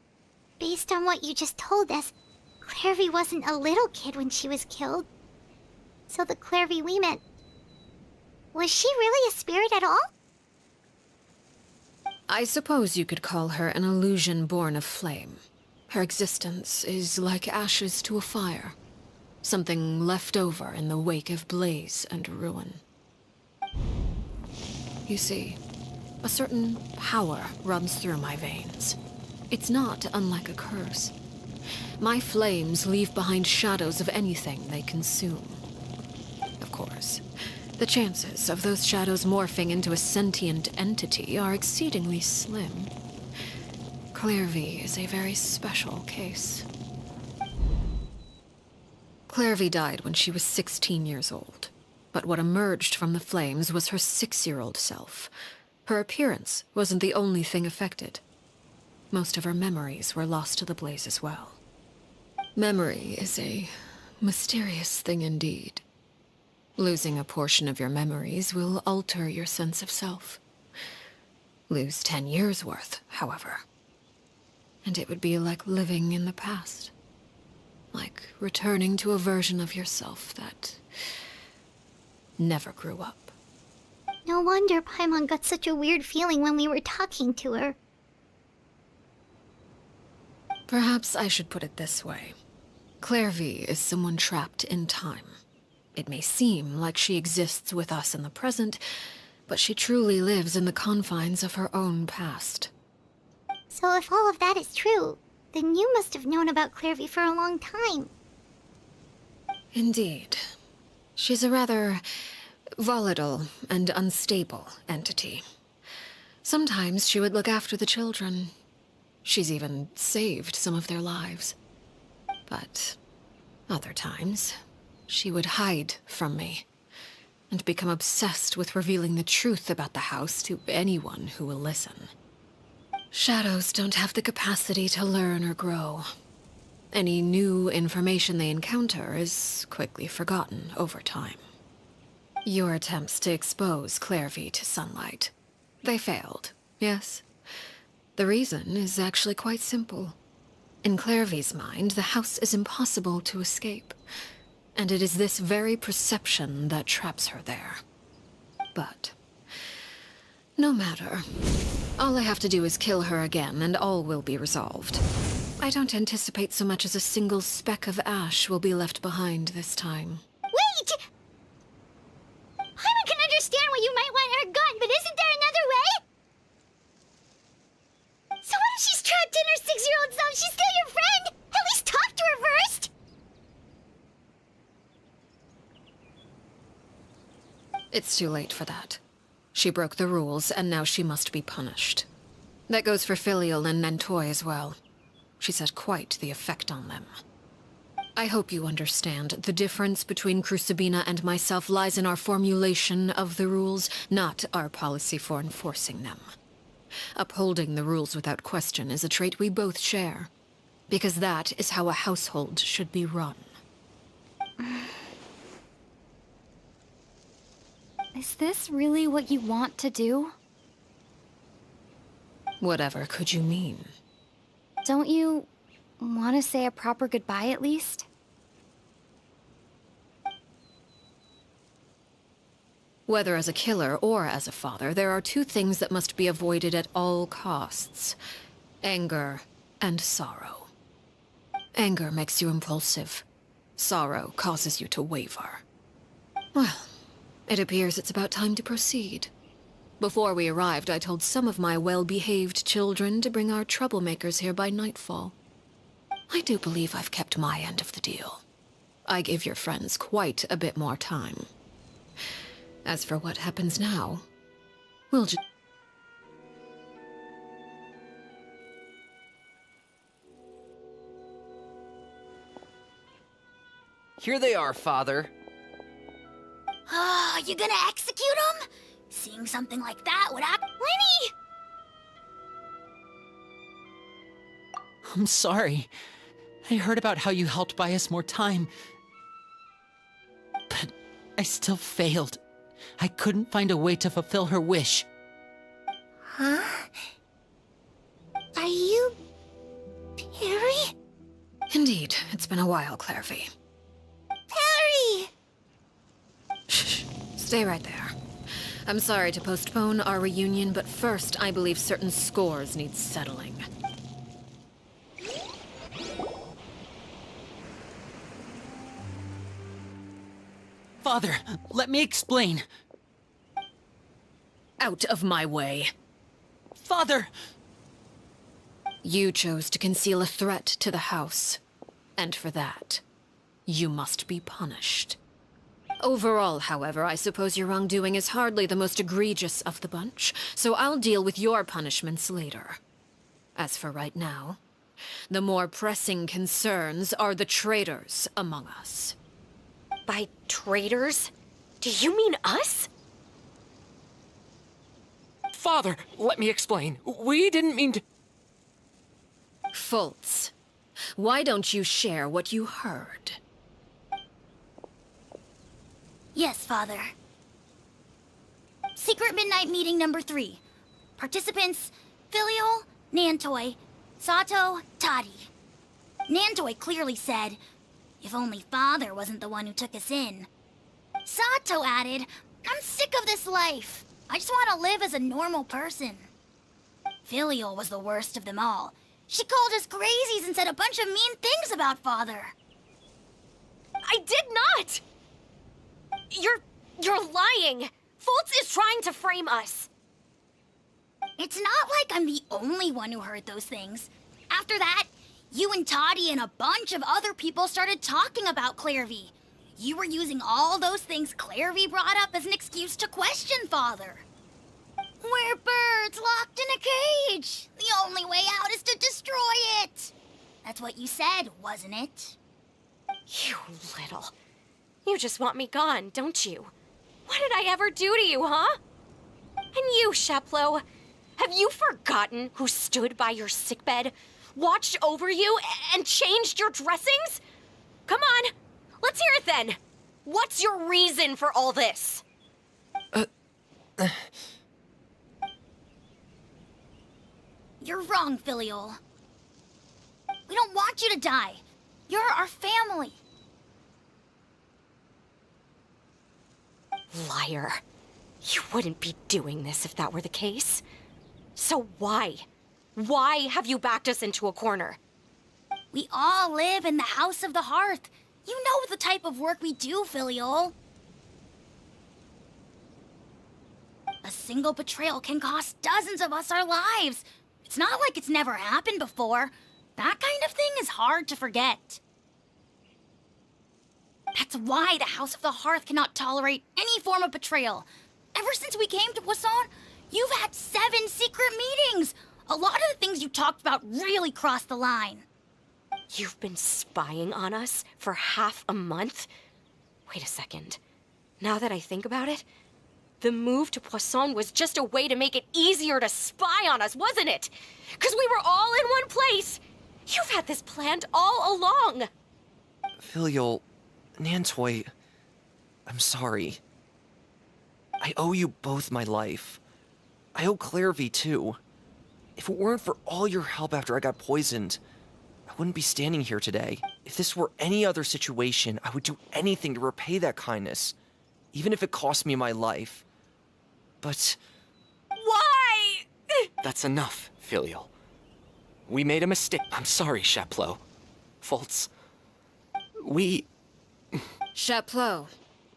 Based on what you just told us, Clairvy wasn't a little kid when she was killed. So the Clairvy we met... Was she really a spirit at all? I suppose you could call her an illusion born of flame. Her existence is like ashes to a fire. Something left over in the wake of blaze and ruin. You see, a certain power runs through my veins. It's not unlike a curse. My flames leave behind shadows of anything they consume. Of course, the chances of those shadows morphing into a sentient entity are exceedingly slim. Clairvy is a very special case. Clairvy died when she was 16 years old. But what emerged from the flames was her 6-year-old self. Her appearance wasn't the only thing affected. most of her memories were lost to the blaze as well. Memory is a mysterious thing indeed. Losing a portion of your memories will alter your sense of self. Lose 10 years' worth, however, and it would be like living in the past. Like returning to a version of yourself that never grew up. No wonder Paimon got such a weird feeling when we were talking to her. Perhaps I should put it this way. Clairvy is someone trapped in time. It may seem like she exists with us in the present, but she truly lives in the confines of her own past. So if all of that is true, then you must have known about Clairvy for a long time. Indeed. She's a rather volatile and unstable entity. Sometimes she would look after the children. She's even saved some of their lives. But other times, she would hide from me and become obsessed with revealing the truth about the house to anyone who will listen. Shadows don't have the capacity to learn or grow. Any new information they encounter is quickly forgotten over time. Your attempts to expose Clairvy to sunlight, they failed, yes? The reason is actually quite simple. In Clairvy's mind, the house is impossible to escape, and it is this very perception that traps her there. But no matter. All I have to do is kill her again, and all will be resolved. I don't anticipate so much as a single speck of ash will be left behind this time. Wait! Paimon can understand why you might want her gone, but isn't there another way? So what if she's trapped in her 6-year-old self? She's still your friend! At least talk to her first! It's too late for that. She broke the rules, and now she must be punished. That goes for Filial and Nantoy as well. She's had quite the effect on them. I hope you understand. The difference between Crucibina and myself lies in our formulation of the rules, not our policy for enforcing them. Upholding the rules without question is a trait we both share, because that is how a household should be run. Is this really what you want to do? Whatever could you mean? Don't you want to say a proper goodbye at least? Whether as a killer or as a father, there are two things that must be avoided at all costs: anger and sorrow. Anger makes you impulsive. Sorrow causes you to waver. Well, it appears it's about time to proceed. Before we arrived, I told some of my well-behaved children to bring our troublemakers here by nightfall. I do believe I've kept my end of the deal. I gave your friends quite a bit more time. As for what happens now, we'll just... Here they are, Father. Oh, you gonna execute him? Seeing something like that would act... Winnie! I'm sorry. I heard about how you helped buy us more time. But I still failed. I couldn't find a way to fulfill her wish. Huh? Are you... Perry? Indeed, it's been a while, Clairvy. Perry! Shh. Stay right there. I'm sorry to postpone our reunion, but first I believe certain scores need settling. Father, let me explain. Out of my way. Father! You chose to conceal a threat to the house, and for that, you must be punished. Overall, however, I suppose your wrongdoing is hardly the most egregious of the bunch, so I'll deal with your punishments later. As for right now, the more pressing concerns are the traitors among us. By traitors? Do you mean us? Father, let me explain. We didn't mean to... Fultz, why don't you share what you heard? Yes, Father. Secret Midnight Meeting number 3. Participants, Filial, Nantoi, Sato, Toddy. Nantoi clearly said, if only Father wasn't the one who took us in. Sato added, I'm sick of this life. I just want to live as a normal person. Filial was the worst of them all. She called us crazies and said a bunch of mean things about Father. I did not! You're lying! Fultz is trying to frame us. It's not like I'm the only one who heard those things. After that, you and Toddy and a bunch of other people started talking about Clairvy. You were using all those things Clairvy brought up as an excuse to question Father. We're birds locked in a cage. The only way out is to destroy it. That's what you said, wasn't it? You little. You just want me gone, don't you? What did I ever do to you, huh? And you, Sheplo, have you forgotten who stood by your sickbed, watched over you, and changed your dressings? Come on, let's hear it then. What's your reason for all this? You're wrong, Filial. We don't want you to die. You're our family. Liar. You wouldn't be doing this if that were the case. So why? Why have you backed us into a corner? We all live in the House of the Hearth. You know the type of work we do, Filial. A single betrayal can cost dozens of us our lives. It's not like it's never happened before. That kind of thing is hard to forget. That's why the House of the Hearth cannot tolerate any form of betrayal. Ever since we came to Poisson, you've had 7 secret meetings. A lot of the things you talked about really crossed the line. You've been spying on us for half a month? Wait a second. Now that I think about it, the move to Poisson was just a way to make it easier to spy on us, wasn't it? Because we were all in one place. You've had this planned all along. Filial, Nantoi, I'm sorry. I owe you both my life. I owe Clairvy too. If it weren't for all your help after I got poisoned, I wouldn't be standing here today. If this were any other situation, I would do anything to repay that kindness, even if it cost me my life. But... Why? That's enough, Filial. We made a mistake. I'm sorry, Sheplo. Fultz. We... Chaplot,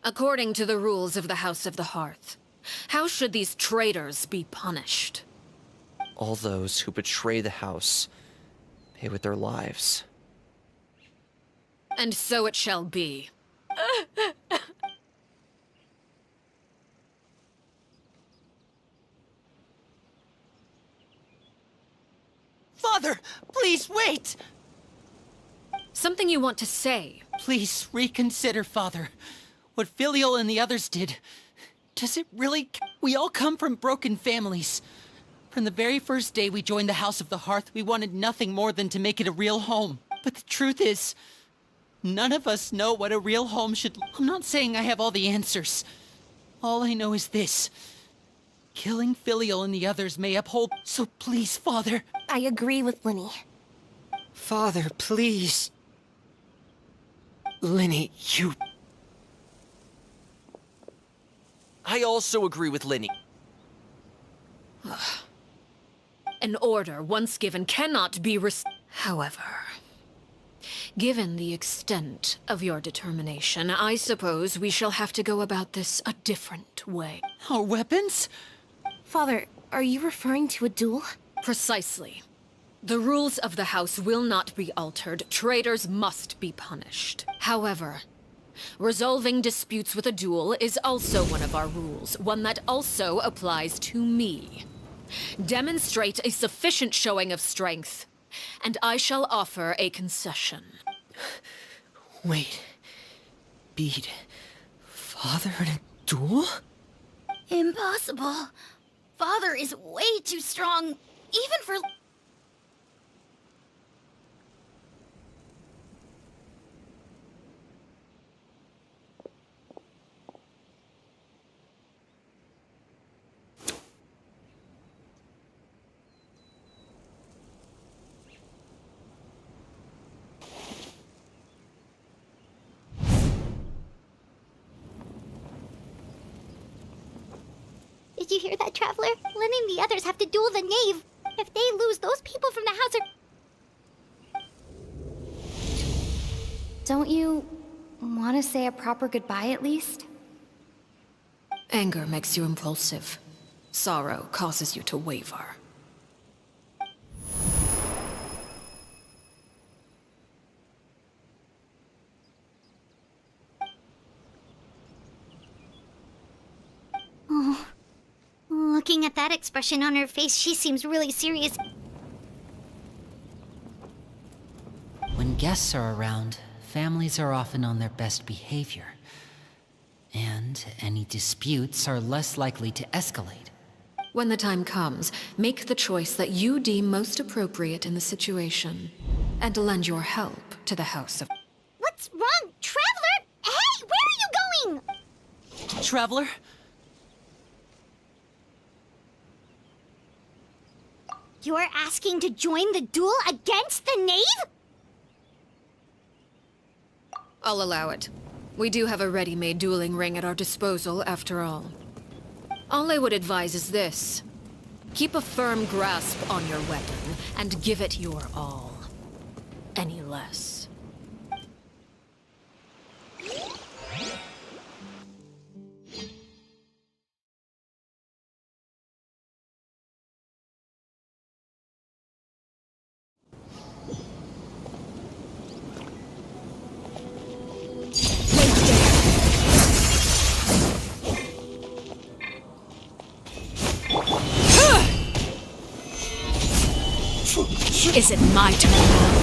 according to the rules of the House of the Hearth, how should these traitors be punished? all those who betray the house pay with their lives. And so it shall be. Father, please wait! Something you want to say? Please reconsider, Father. What Filial and the others did. Does it really... We all come from broken families. From the very first day we joined the House of the Hearth, we wanted nothing more than to make it a real home. But the truth is, none of us know what a real home should... I'm not saying I have all the answers. All I know is this. Killing Filial and the others may uphold... So please, Father... I agree with Linny. Father, please. Linny, you... I also agree with Linny. An order once given cannot be However, given the extent of your determination, I suppose we shall have to go about this a different way. Our weapons? Father, are you referring to a duel? Precisely. The rules of the house will not be altered. Traitors must be punished. However, resolving disputes with a duel is also one of our rules, one that also applies to me. Demonstrate a sufficient showing of strength, and I shall offer a concession. Wait. Beat Father in a duel? Impossible. Father is way too strong, even for... Did you hear that, Traveler? Letting the others have to duel the knave. If they lose, those people from the house are... Don't you want to say a proper goodbye at least? Anger makes you impulsive. Sorrow causes you to waver. Oh. Looking at that expression on her face, she seems really serious. When guests are around, families are often on their best behavior. And any disputes are less likely to escalate. When the time comes, make the choice that you deem most appropriate in the situation, and lend your help to the House of... What's wrong? Traveler? Hey, where are you going? Traveler? You're asking to join the duel against the knave? I'll allow it. We do have a ready-made dueling ring at our disposal, after all. All I would advise is this. Keep a firm grasp on your weapon, and give it your all. Any less. Is it my turn now?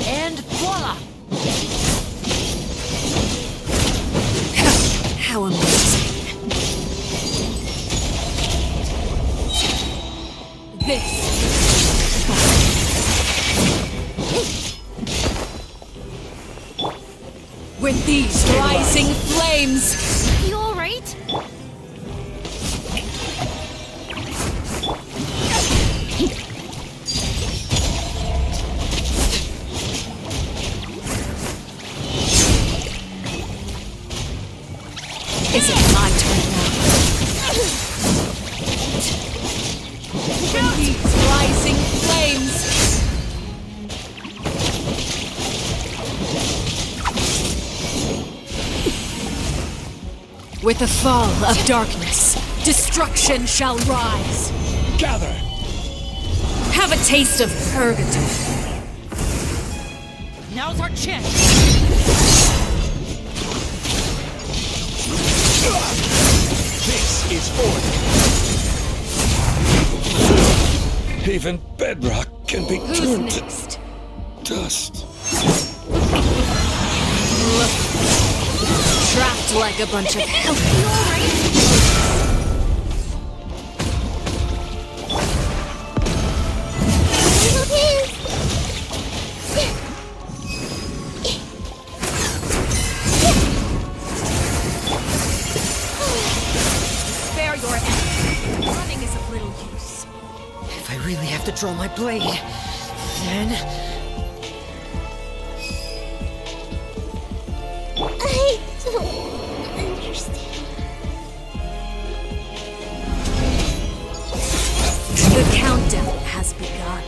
And voila! How amazing. This. With these rising flames. You alright? Is it my turn now? With these rising flames. With the fall of darkness, destruction shall rise. Gather! Have a taste of purgatory. Now's our chance! This is order. Even bedrock can be Who's turned next? to dust. Trapped like a bunch of healthy. Spare your energy. Running is of little use. If I really have to draw my blade, then... I don't understand. The countdown has begun.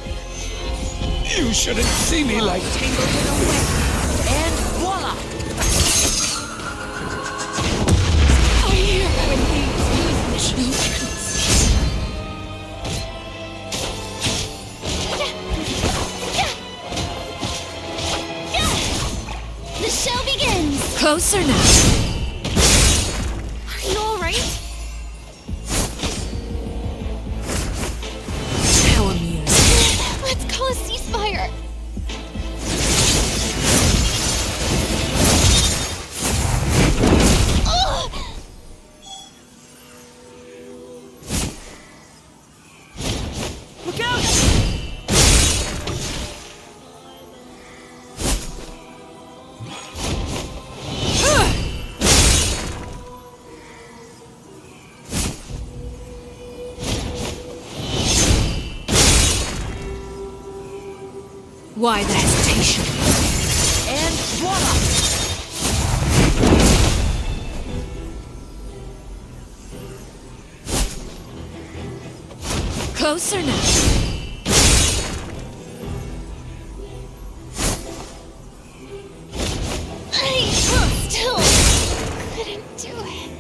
You shouldn't see me like... Tangled in a web. And voila! The show begins! Closer now. Are you alright? How amusing. Let's call a ceasefire! Ugh! Look out! Why the hesitation? And voila! closer now. I still couldn't do it.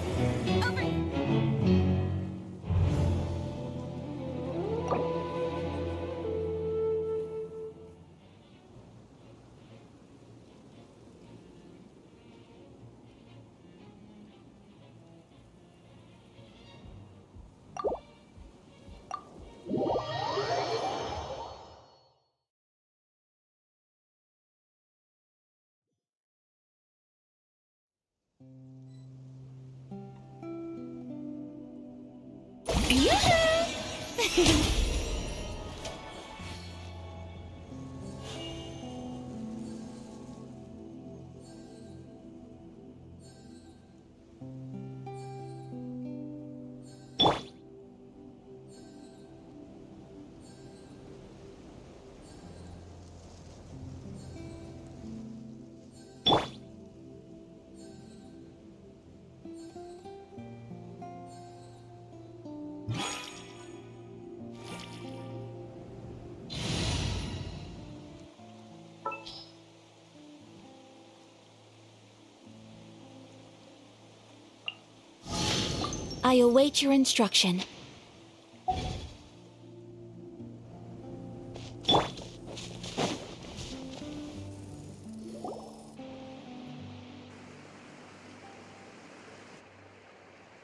I await your instruction.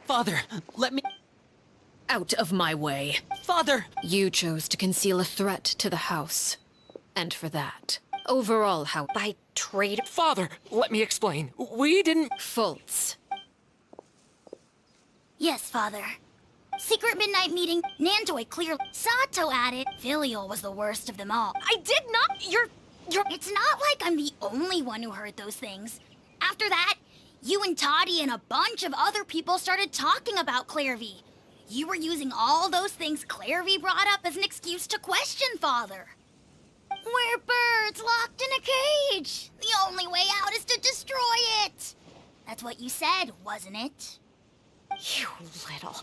Father, let me... Out of my way. Father! You chose to conceal a threat to the house. And for that, overall, how... By trade. Father, let me explain. We didn't... Faults. Yes, Father. Secret midnight meeting, Nantoy clear. Sato added. Filial was the worst of them all. I did not. You're. It's not like I'm the only one who heard those things. After that, you and Toddy and a bunch of other people started talking about Clairvy. You were using all those things Clairvy brought up as an excuse to question Father. We're birds locked in a cage. The only way out is to destroy it. That's what you said, wasn't it? You little.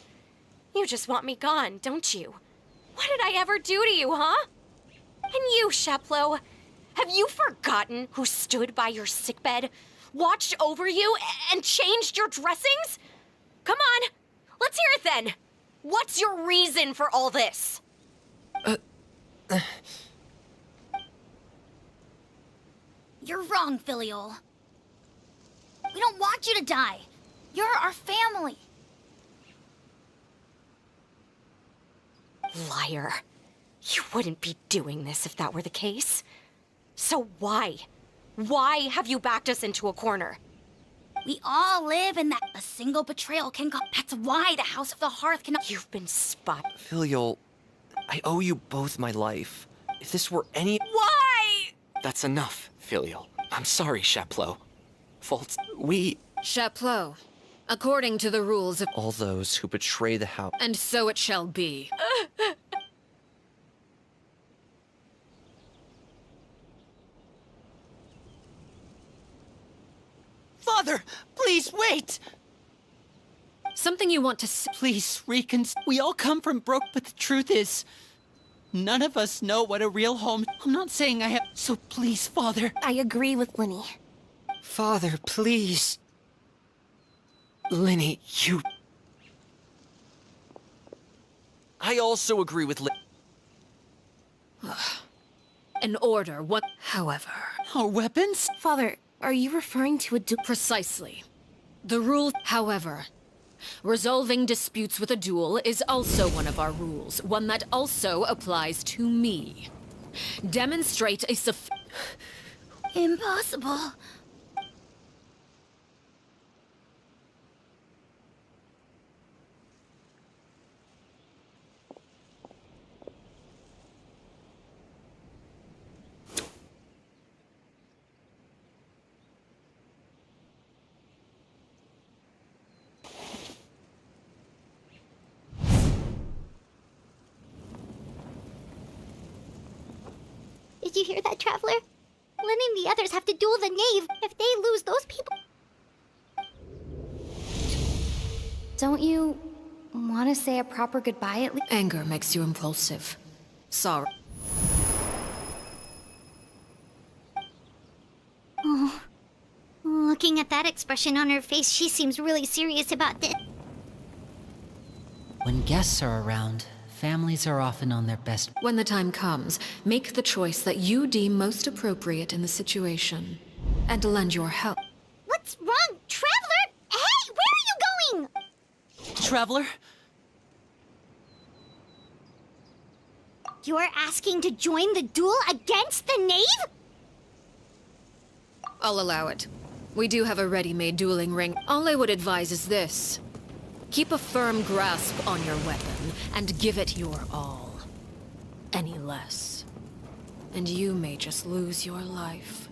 You just want me gone, don't you? What did I ever do to you, huh? And you, Sheplo, have you forgotten who stood by your sickbed, watched over you, and changed your dressings? Come on, let's hear it then. What's your reason for all this? You're wrong, Filial. We don't want you to die. You're our family. Liar. You wouldn't be doing this if that were the case. So why? Why have you backed us into a corner? We all live in that. A single betrayal can go. That's why the House of the Hearth cannot. You've been spot. Filial, I owe you both my life. If this were any... Why? That's enough, Filial. I'm sorry, Sheplo. Faults... We... Sheplo, according to the rules of... All those who betray the house... And so it shall be. Father, please wait! Something you want to Please, we all come from broke, but the truth is... None of us know what a real home... I'm not saying I have... So please, Father... I agree with Linny. Father, please. Linny, you... I also agree with An order, what... However... Our weapons? Father, are you referring to a Precisely. The rule, however... Resolving disputes with a duel is also one of our rules, one that also applies to me. Demonstrate a Impossible. Did you hear that, Traveler? Lynn and the others have to duel the knave. If they lose, those people... Don't you want to say a proper goodbye at least? Anger makes you impulsive. Sorry. Oh. Looking at that expression on her face, she seems really serious about this. When guests are around, families are often on their best. When the time comes, make the choice that you deem most appropriate in the situation. And lend your help. What's wrong? Traveler? Hey, where are you going? Traveler? You're asking to join the duel against the knave? I'll allow it. We do have a ready-made dueling ring. All I would advise is this. Keep a firm grasp on your weapon, and give it your all. Any less, and you may just lose your life.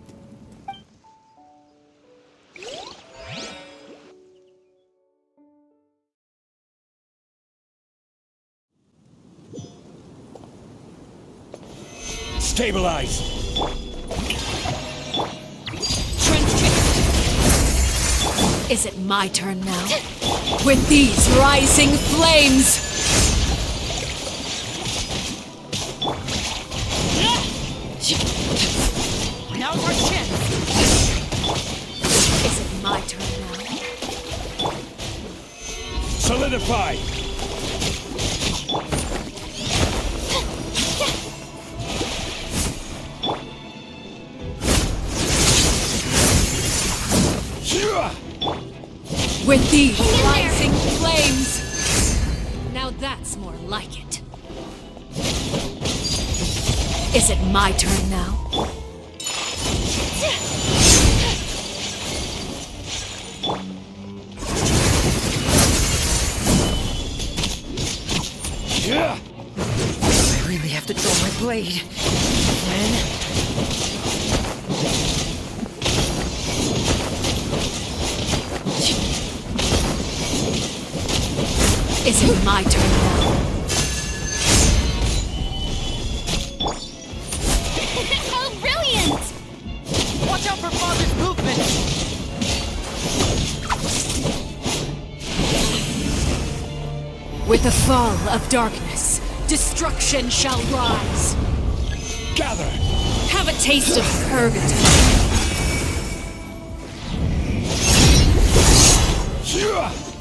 Stabilize! Is it my turn now? With these rising flames! Now's our chance! Is it my turn now? Solidify! With these rising flames! Now that's more like it. Is it my turn now? I really have to draw my blade. Then... Is it my turn now? How brilliant! Watch out for Father's movement! With the fall of darkness, destruction shall rise. Gather! Have a taste of purgatory.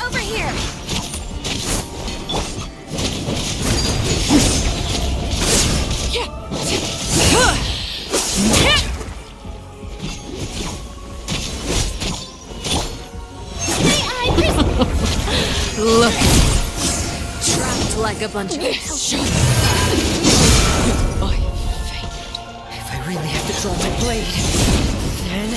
Over here! Look, trapped like a bunch of... If I really have to draw my blade, then...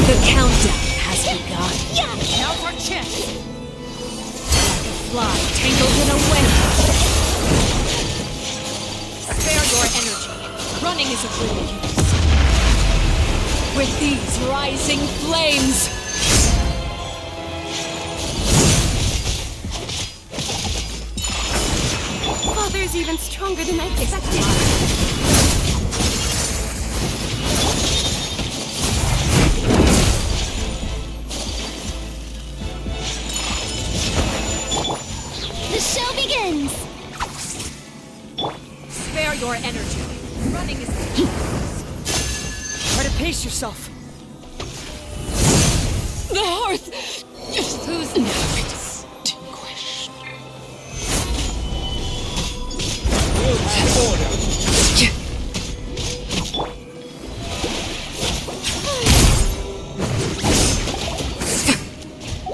The countdown has begun. Now's our chance! Fly tangled in a web. Spare your energy. Running is of little use. With these rising flames. Father's even stronger than I expected. The show begins! Spare your energy. Running is of little use. Try to pace yourself. The hearth! Who's next? Order!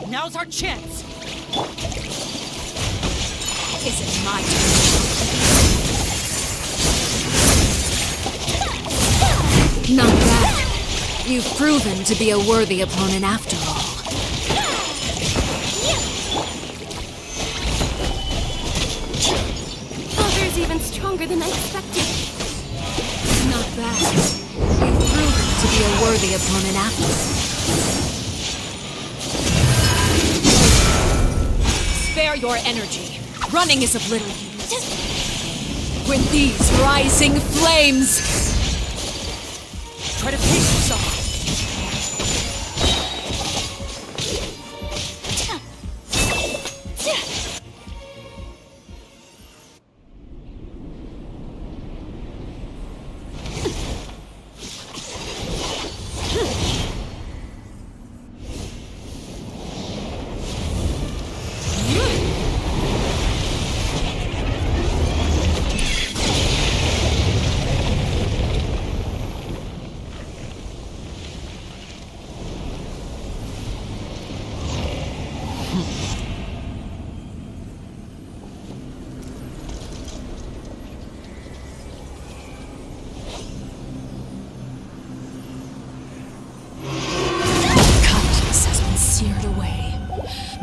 Now's our chance! Is it my turn? Not bad. You've proven to be a worthy opponent after all. Father's even stronger than I expected. Not bad. You've proven to be a worthy opponent after all. Spare your energy. Running is of little use. with these rising flames! Try to pace yourself.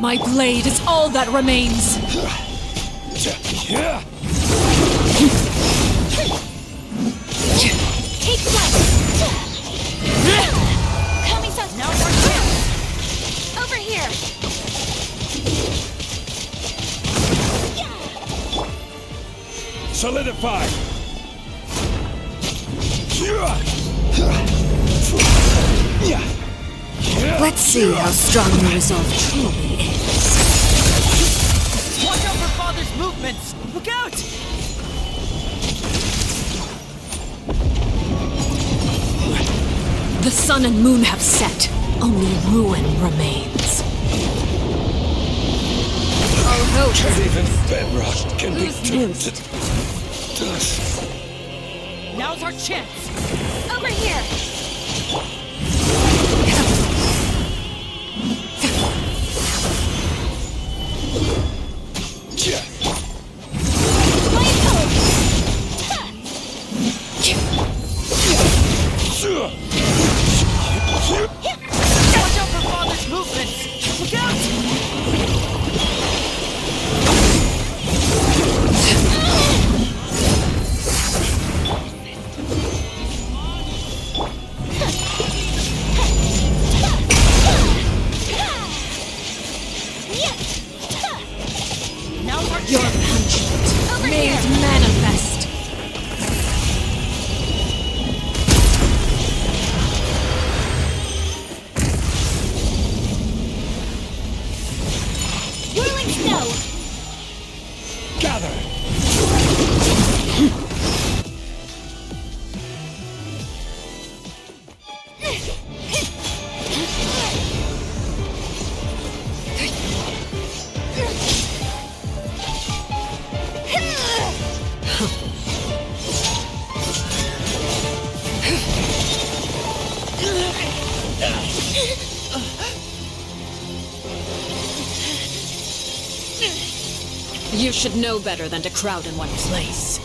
My blade is all that remains! Take flight! Coming south now, north. Over here! Solidify! Let's see how strong your resolve truly is. Watch out for Father's movements! Look out! The sun and moon have set. Only ruin remains. All hope. Even bedrock can be turned to dust. Now's our chance! Over here! Watch out for Father's movements! Look out! Now's our Your punishment made manifest. Whirling snow! Gather! You should know better than to crowd in one place.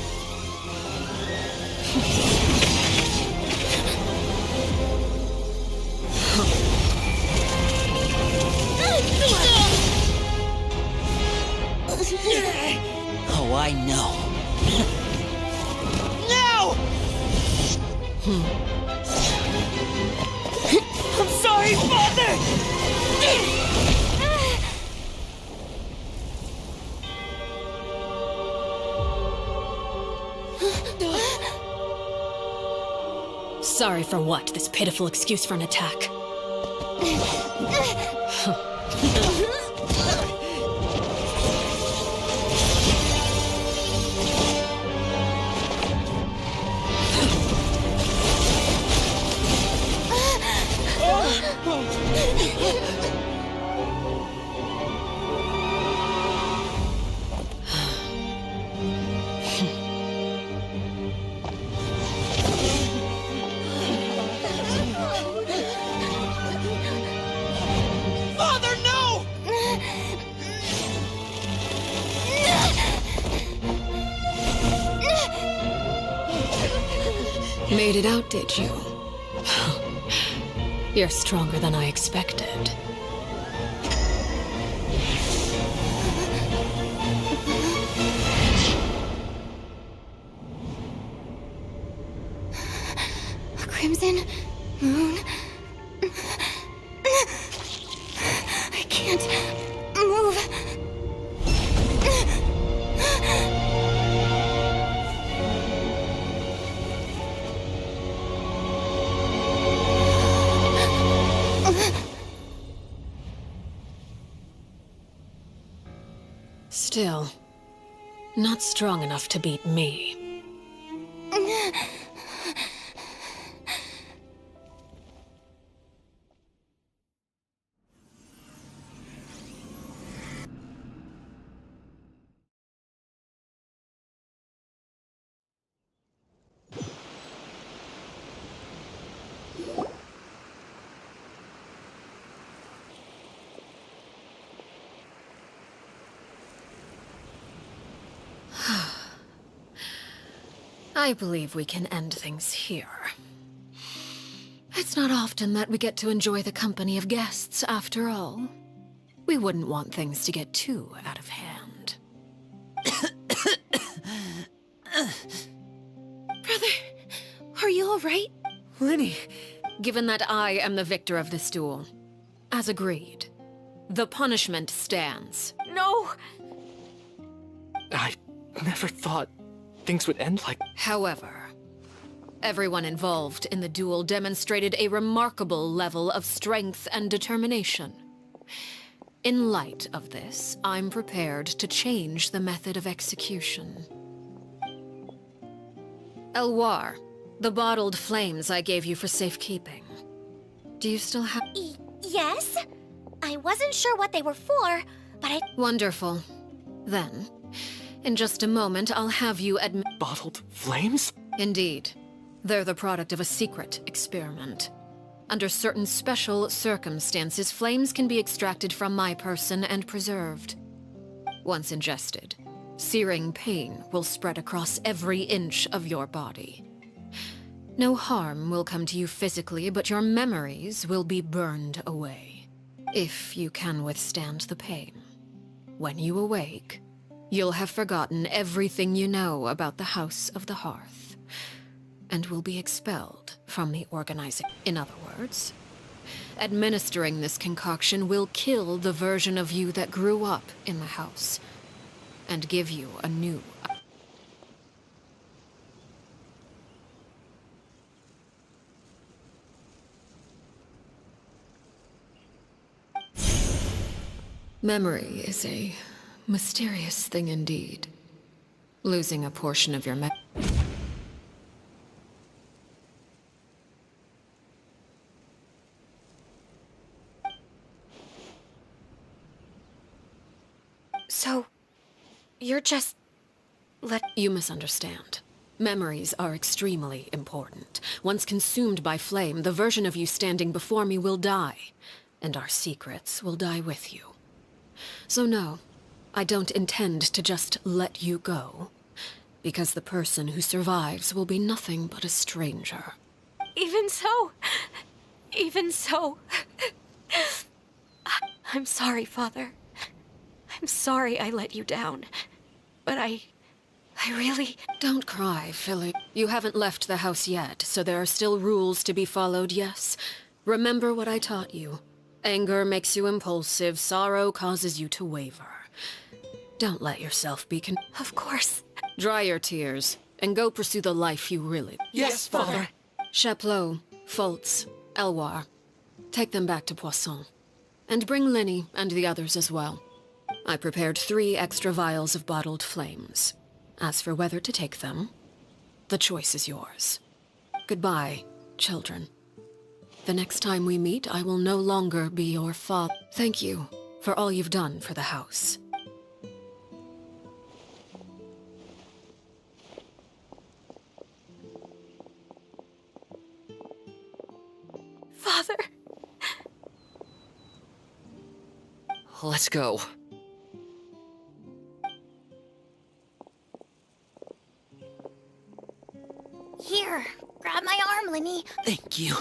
Oh, I know. No! I'm sorry, Father! Sorry for what? This pitiful excuse for an attack. Father, no! Made it out, did you? You're stronger than I expected. A crimson moon. I can't move. Still, not strong enough to beat me. I believe we can end things here. It's not often that we get to enjoy the company of guests, after all. We wouldn't want things to get too out of hand. Brother, are you alright? Lenny! Given that I am the victor of this duel, as agreed, the punishment stands. No! I never thought things would end like... However, everyone involved in the duel demonstrated a remarkable level of strength and determination. In light of this, I'm prepared to change the method of execution. Elwar, the bottled flames I gave you for safekeeping. Do you still have... Yes? I wasn't sure what they were for, but I... Wonderful. Then, in just a moment, I'll have you admit... Bottled flames? Indeed. They're the product of a secret experiment. Under certain special circumstances, flames can be extracted from my person and preserved. Once ingested, searing pain will spread across every inch of your body. No harm will come to you physically, but your memories will be burned away. If you can withstand the pain. When you awake, you'll have forgotten everything you know about the House of the Hearth, and will be expelled from the organizing. In other words, administering this concoction will kill the version of you that grew up in the house, and give you a new... Memory is a mysterious thing indeed. Losing a portion of your So, you're just... You misunderstand. Memories are extremely important. Once consumed by flame, the version of you standing before me will die, and our secrets will die with you. So no, I don't intend to just let you go, because the person who survives will be nothing but a stranger. Even so... I'm sorry, Father. I'm sorry I let you down. But I really... Don't cry, Philly. You haven't left the house yet, so there are still rules to be followed, yes? Remember what I taught you. Anger makes you impulsive, sorrow causes you to waver. Don't let yourself be Of course. Dry your tears, and go pursue the life you really... Yes, Father! Chaplot, Foltz, Elwar. Take them back to Poisson. And bring Lenny and the others as well. I prepared 3 extra vials of bottled flames. As for whether to take them, the choice is yours. Goodbye, children. The next time we meet, I will no longer be your father. Thank you for all you've done for the house. Father! Let's go. Here, grab my arm, Lenny. Thank you.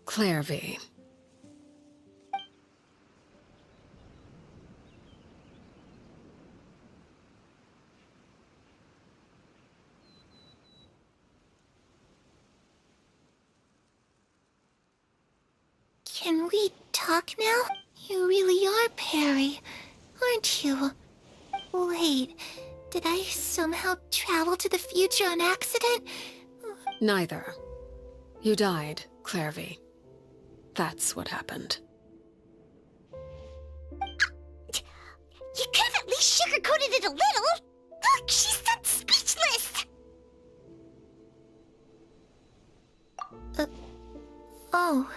Clairvy. Can we talk now? You really are Perry, aren't you? Wait, did I somehow travel to the future on accident? Neither. You died, Clairvy. That's what happened. You could have at least sugarcoated it a little. Look, she's done speechless. Oh.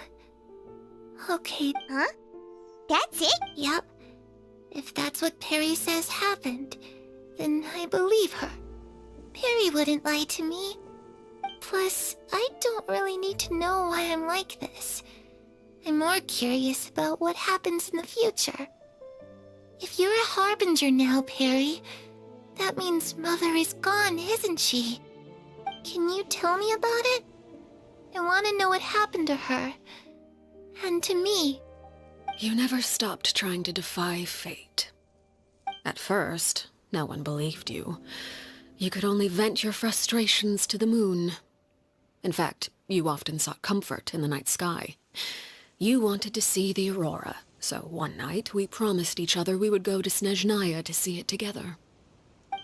Okay. Huh? That's it? Yep. If that's what Perry says happened, then I believe her. Perry wouldn't lie to me. Plus, I don't really need to know why I'm like this. I'm more curious about what happens in the future. If you're a harbinger now, Perry, that means Mother is gone, isn't she? Can you tell me about it? I want to know what happened to her. And to me. You never stopped trying to defy fate. At first, no one believed you. You could only vent your frustrations to the moon. In fact, you often sought comfort in the night sky. You wanted to see the aurora, so one night we promised each other we would go to Snezhnaya to see it together.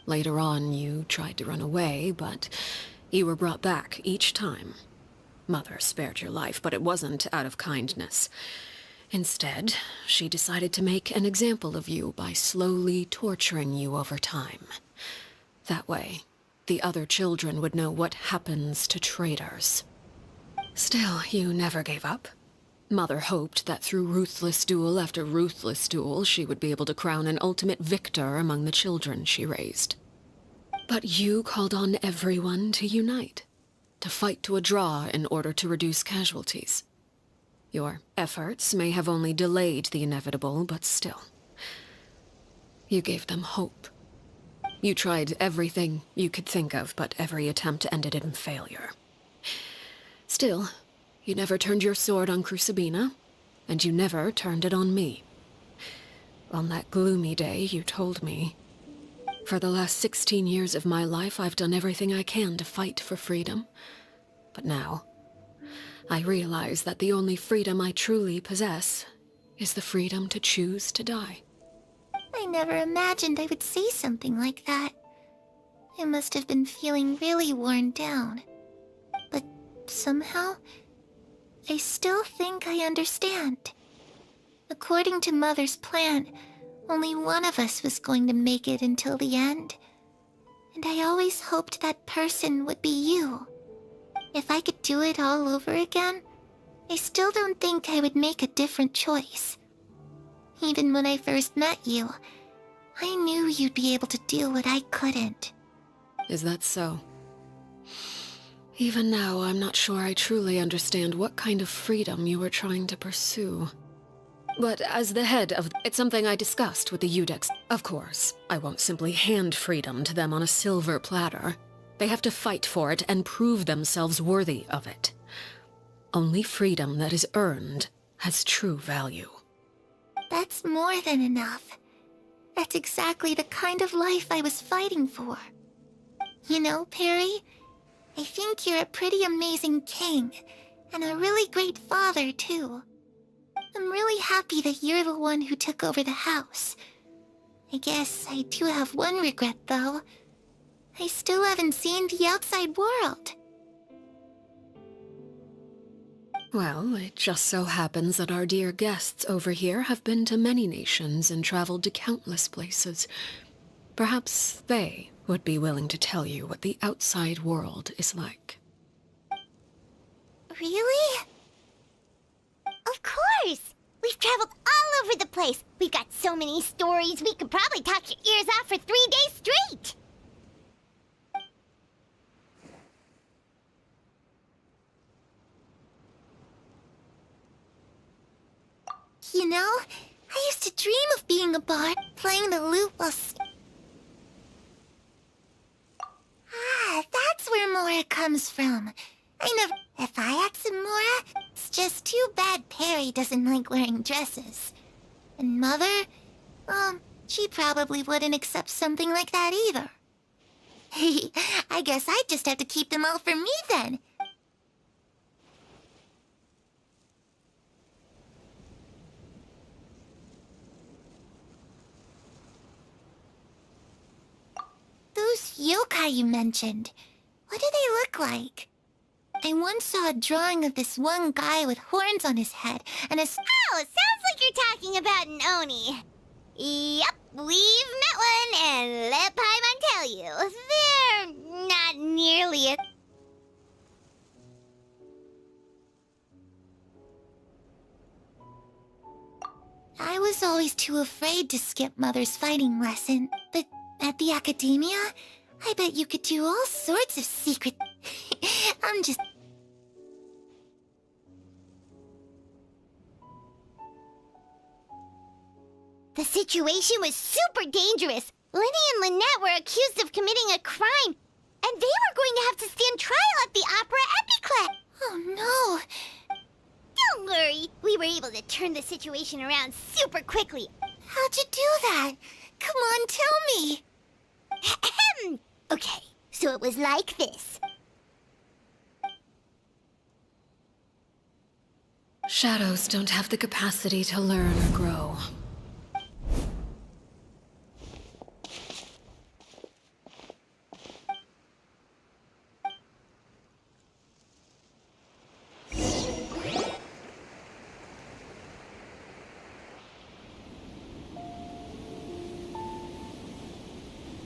Later on, you tried to run away, but you were brought back each time. Mother spared your life, but it wasn't out of kindness. Instead, she decided to make an example of you by slowly torturing you over time. That way, the other children would know what happens to traitors. Still, you never gave up. Mother hoped that through ruthless duel after ruthless duel, she would be able to crown an ultimate victor among the children she raised. But you called on everyone to unite, to fight to a draw in order to reduce casualties. Your efforts may have only delayed the inevitable, but still. You gave them hope. You tried everything you could think of, but every attempt ended in failure. Still, you never turned your sword on Crucibina, and you never turned it on me. On that gloomy day, you told me, "For the last 16 years of my life, I've done everything I can to fight for freedom. But now, I realize that the only freedom I truly possess is the freedom to choose to die." I never imagined I would say something like that. I must have been feeling really worn down. But somehow, I still think I understand. According to Mother's plan, only one of us was going to make it until the end. And I always hoped that person would be you. If I could do it all over again, I still don't think I would make a different choice. Even when I first met you, I knew you'd be able to do what I couldn't. Is that so? Even now, I'm not sure I truly understand what kind of freedom you were trying to pursue. But as the head of... It's something I discussed with the Eudex. Of course, I won't simply hand freedom to them on a silver platter. They have to fight for it and prove themselves worthy of it. Only freedom that is earned has true value. That's more than enough. That's exactly the kind of life I was fighting for. You know, Perry, I think you're a pretty amazing king, and a really great father, too. I'm really happy that you're the one who took over the house. I guess I do have one regret, though. I still haven't seen the outside world. Well, it just so happens that our dear guests over here have been to many nations and traveled to countless places. Perhaps they would be willing to tell you what the outside world is like. Really? Of course! We've traveled all over the place. We've got so many stories, we could probably talk your ears out for 3 days straight! You know, I used to dream of being a bard, playing the lute while... that's where Mora comes from. I never... If I ask Mora, it's just too bad Perry doesn't like wearing dresses. And Mother, she probably wouldn't accept something like that either. I guess I'd just have to keep them all for me then. Those yokai you mentioned, what do they look like? I once saw a drawing of this one guy with horns on his head and a... Oh, sounds like you're talking about an Oni. Yep, We've met one, and let Paimon tell you, they're not nearly as... I was always too afraid to skip Mother's fighting lesson, but at the academia, I bet you could do all sorts of secret... I'm just... The situation was super dangerous. Lenny and Lynette were accused of committing a crime, and they were going to have to stand trial at the Opera Epiclet. Oh no. Don't worry, we were able to turn the situation around super quickly. How'd you do that? Come on, tell me. Ahem. Okay, so it was like this. Shadows don't have the capacity to learn or grow.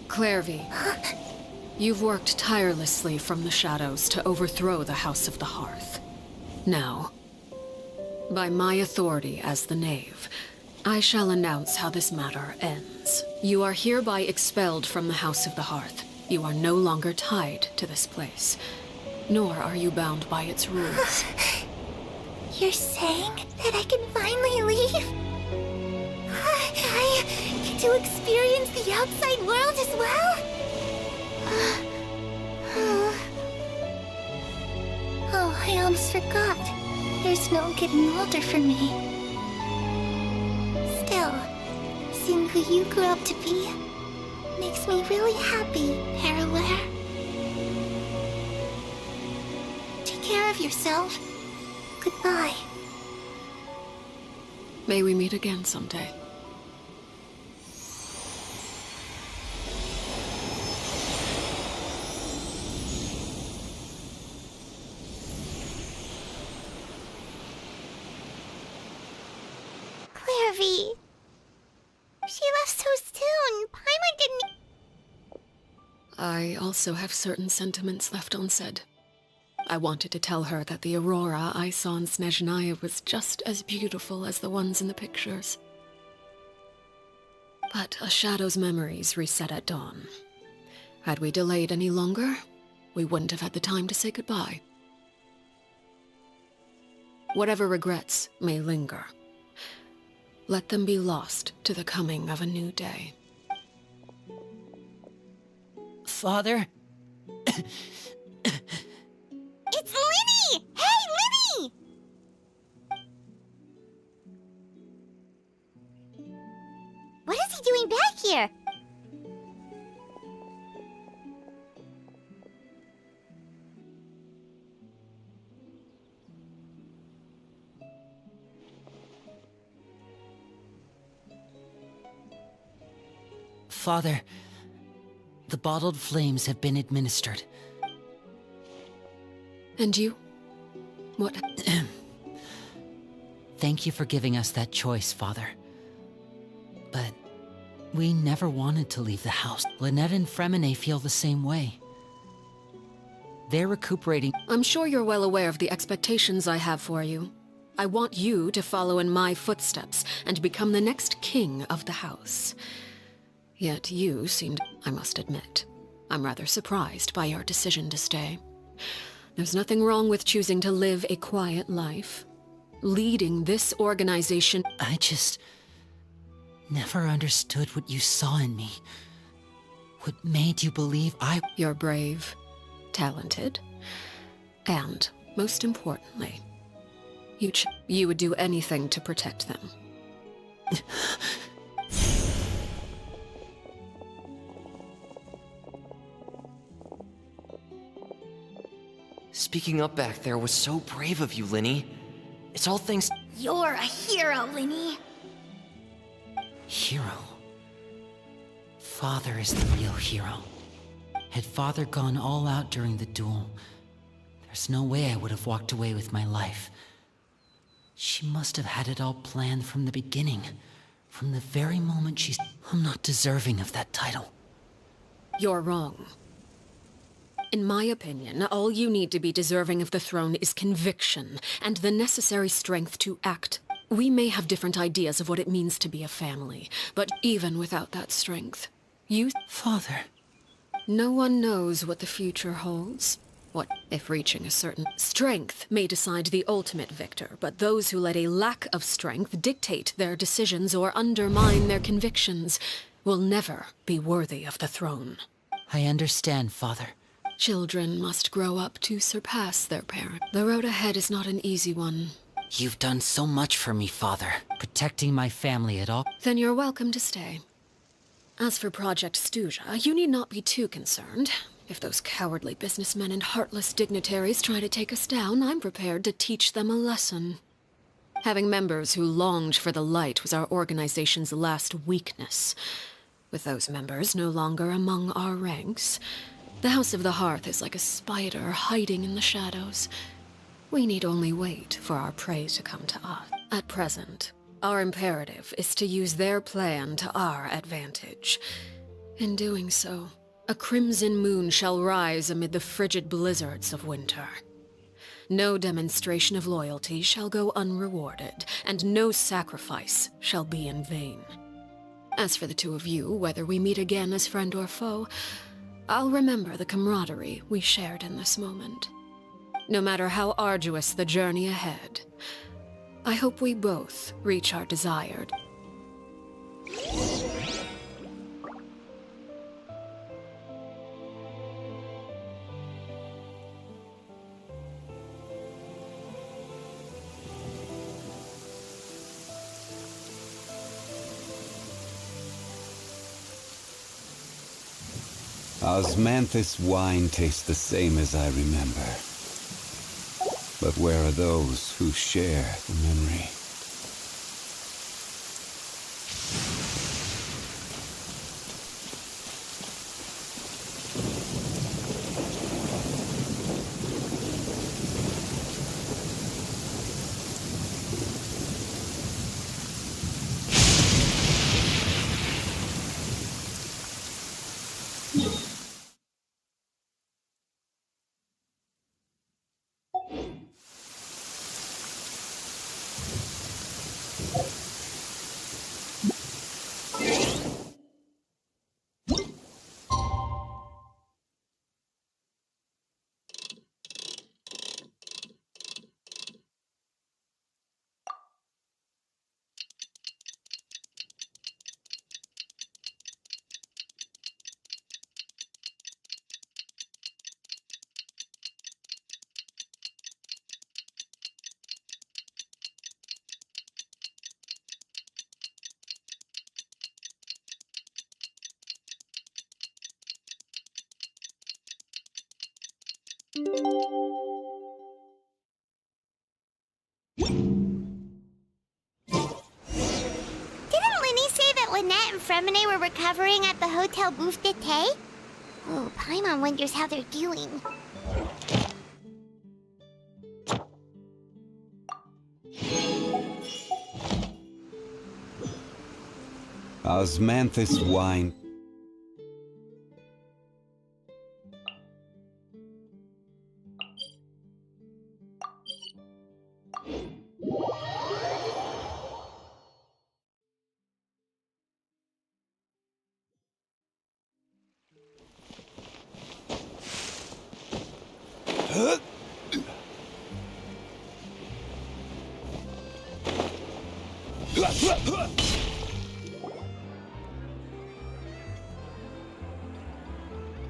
Clairvy, you've worked tirelessly from the shadows to overthrow the House of the Hearth. Now, by my authority as the Knave, I shall announce how this matter ends. You are hereby expelled from the House of the Hearth. You are no longer tied to this place, nor are you bound by its rules. You're saying that I can finally leave? I get to experience the outside world as well? Oh, I almost forgot. There's no getting older for me. Still, seeing who you grew up to be makes me really happy, Paraware. Take care of yourself. Goodbye. May we meet again someday. Clairvy. She left so soon. Paimon didn't... I also have certain sentiments left unsaid. I wanted to tell her that the aurora I saw in Snezhnaya was just as beautiful as the ones in the pictures. But a shadow's memories reset at dawn. Had we delayed any longer, we wouldn't have had the time to say goodbye. Whatever regrets may linger, let them be lost to the coming of a new day. Father? It's Linny! Hey, Linny! What is he doing back here? Father, the bottled flames have been administered. And you? What? Thank you for giving us that choice, Father. But we never wanted to leave the house. Lynette and Fremine feel the same way. They're recuperating. I'm sure you're well aware of the expectations I have for you. I want you to follow in my footsteps and become the next king of the house. Yet you seemed, I must admit, I'm rather surprised by your decision to stay. There's nothing wrong with choosing to live a quiet life. Leading this organization... I just never understood what you saw in me. What made you believe You're brave, talented, and, most importantly, you would do anything to protect them. Speaking up back there was so brave of you, Linny. It's all thanks... You're a hero, Linny. Hero? Father is the real hero. Had Father gone all out during the duel, there's no way I would have walked away with my life. She must have had it all planned from the beginning, From the very moment she's... I'm not deserving of that title. You're wrong. In my opinion, all you need to be deserving of the throne is conviction and the necessary strength to act. We may have different ideas of what it means to be a family, but even without that strength, you... Father... No one knows what the future holds. What if reaching a certain strength may decide the ultimate victor, but those who let a lack of strength dictate their decisions or undermine their convictions will never be worthy of the throne. I understand, Father. Children must grow up to surpass their parents. The road ahead is not an easy one. You've done so much for me, Father. Protecting my family at all. Then you're welcome to stay. As for Project Stuja, you need not be too concerned. If those cowardly businessmen and heartless dignitaries try to take us down, I'm prepared to teach them a lesson. Having members who longed for the light was our organization's last weakness. With those members no longer among our ranks, the House of the Hearth is like a spider hiding in the shadows. We need only wait for our prey to come to us. At present, our imperative is to use their plan to our advantage. In doing so, a crimson moon shall rise amid the frigid blizzards of winter. No demonstration of loyalty shall go unrewarded, and no sacrifice shall be in vain. As for the two of you, whether we meet again as friend or foe, I'll remember the camaraderie we shared in this moment. No matter how arduous the journey ahead, I hope we both reach our desired. Osmanthus wine tastes the same as I remember. But where are those who share the memory? Didn't Linny say that Lynette and Fremine were recovering at the Hotel Bouffe d'été? Oh, Paimon wonders how they're doing. Osmanthus wine.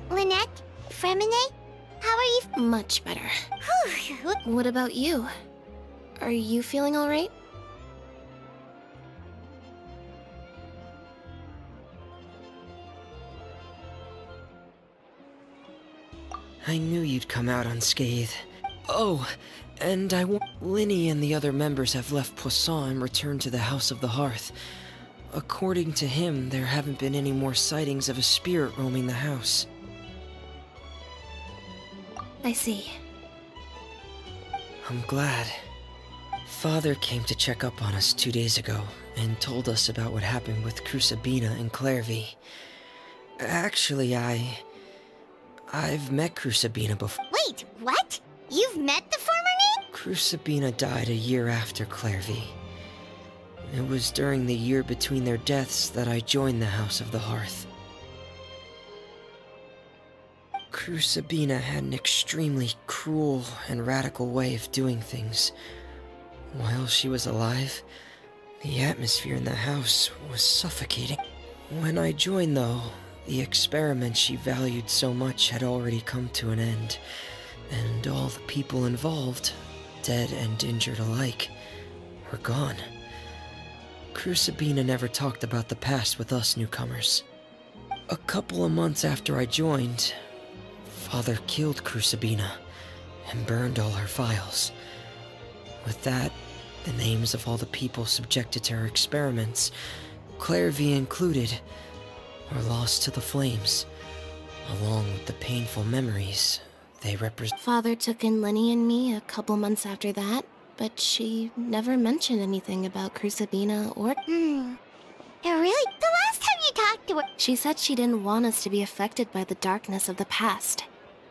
Lynette? Fremine? How are you? Much better. What about you? Are you feeling all right? I knew you'd come out unscathed. Oh, and Linny and the other members have left Poisson and returned to the House of the Hearth. According to him, there haven't been any more sightings of a spirit roaming the house. I see. I'm glad. Father came to check up on us 2 days ago and told us about what happened with Crusabina and Clairvy. Actually, I've met Crusabina before. Wait, what? You've met the former maid? Crusabina died a year after Clairvy. It was during the year between their deaths that I joined the House of the Hearth. Crusabina had an extremely cruel and radical way of doing things. While she was alive, the atmosphere in the house was suffocating. When I joined, though, the experiment she valued so much had already come to an end, and all the people involved, dead and injured alike, were gone. Crusabina never talked about the past with us newcomers. A couple of months after I joined, Father killed Crusabina and burned all her files. With that, the names of all the people subjected to her experiments, Clairvy included, were lost to the flames, along with the painful memories they represent. Father took in Lenny and me a couple months after that, but she never mentioned anything about Crusabina or... Really? The last time you talked to her... She said she didn't want us to be affected by the darkness of the past.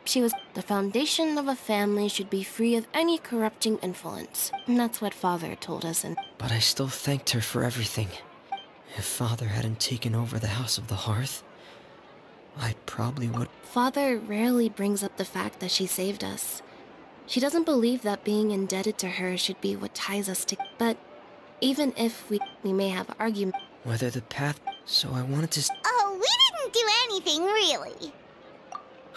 She was... The foundation of a family should be free of any corrupting influence. And that's what Father told us and... But I still thanked her for everything. If Father hadn't taken over the House of the Hearth, I probably would... Father rarely brings up the fact that she saved us. She doesn't believe that being indebted to her should be what ties us to... But even if we may have arguments... Whether the path... So I wanted to... Oh, we didn't do anything, really.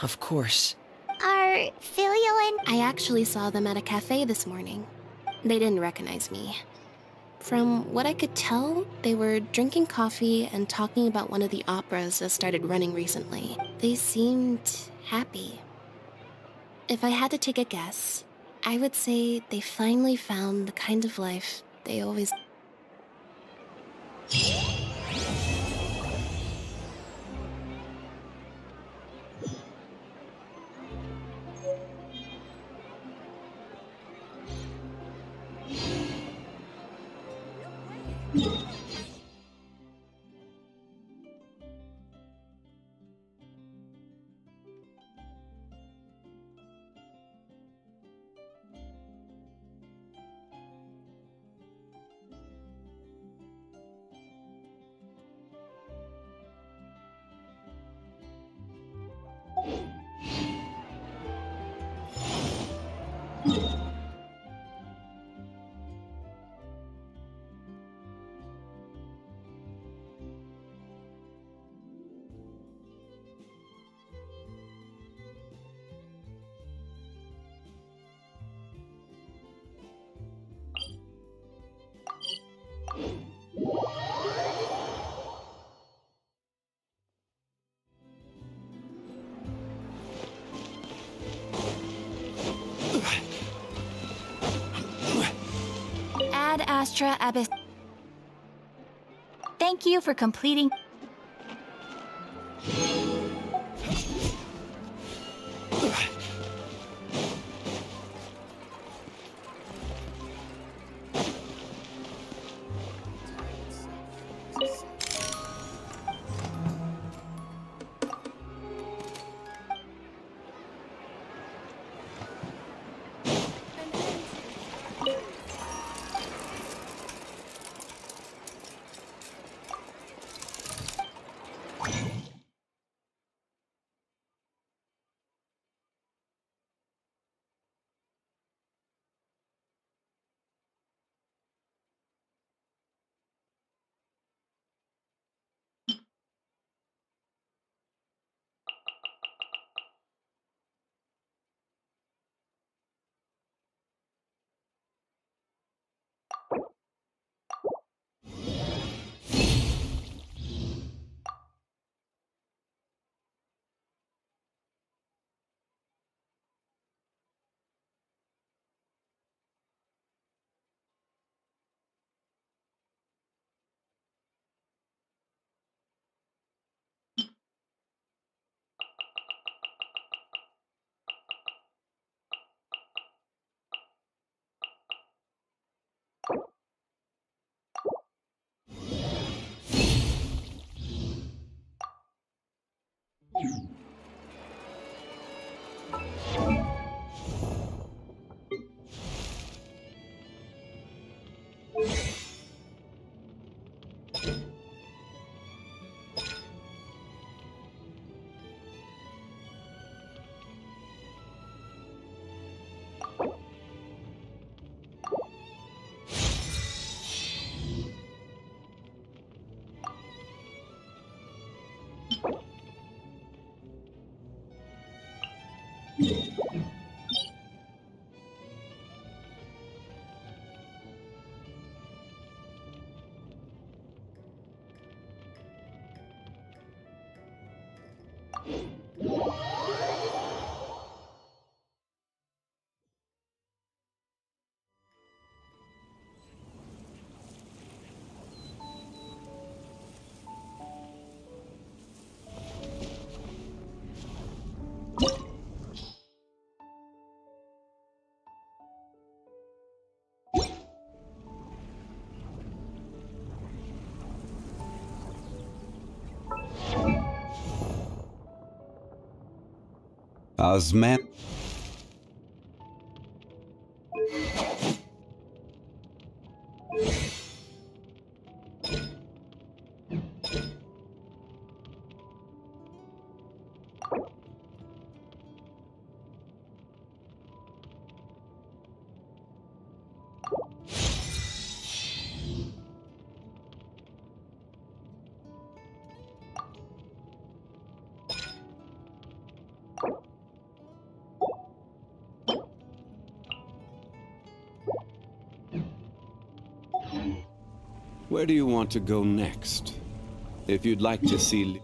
Of course. Are Filial and... I actually saw them at a cafe this morning. They didn't recognize me. From what I could tell, they were drinking coffee and talking about one of the operas that started running recently. They seemed happy. If I had to take a guess, I would say they finally found the kind of life they always... Ad Astra Abyss. Thank you for completing. Osman. Where do you want to go next? If you'd like to see...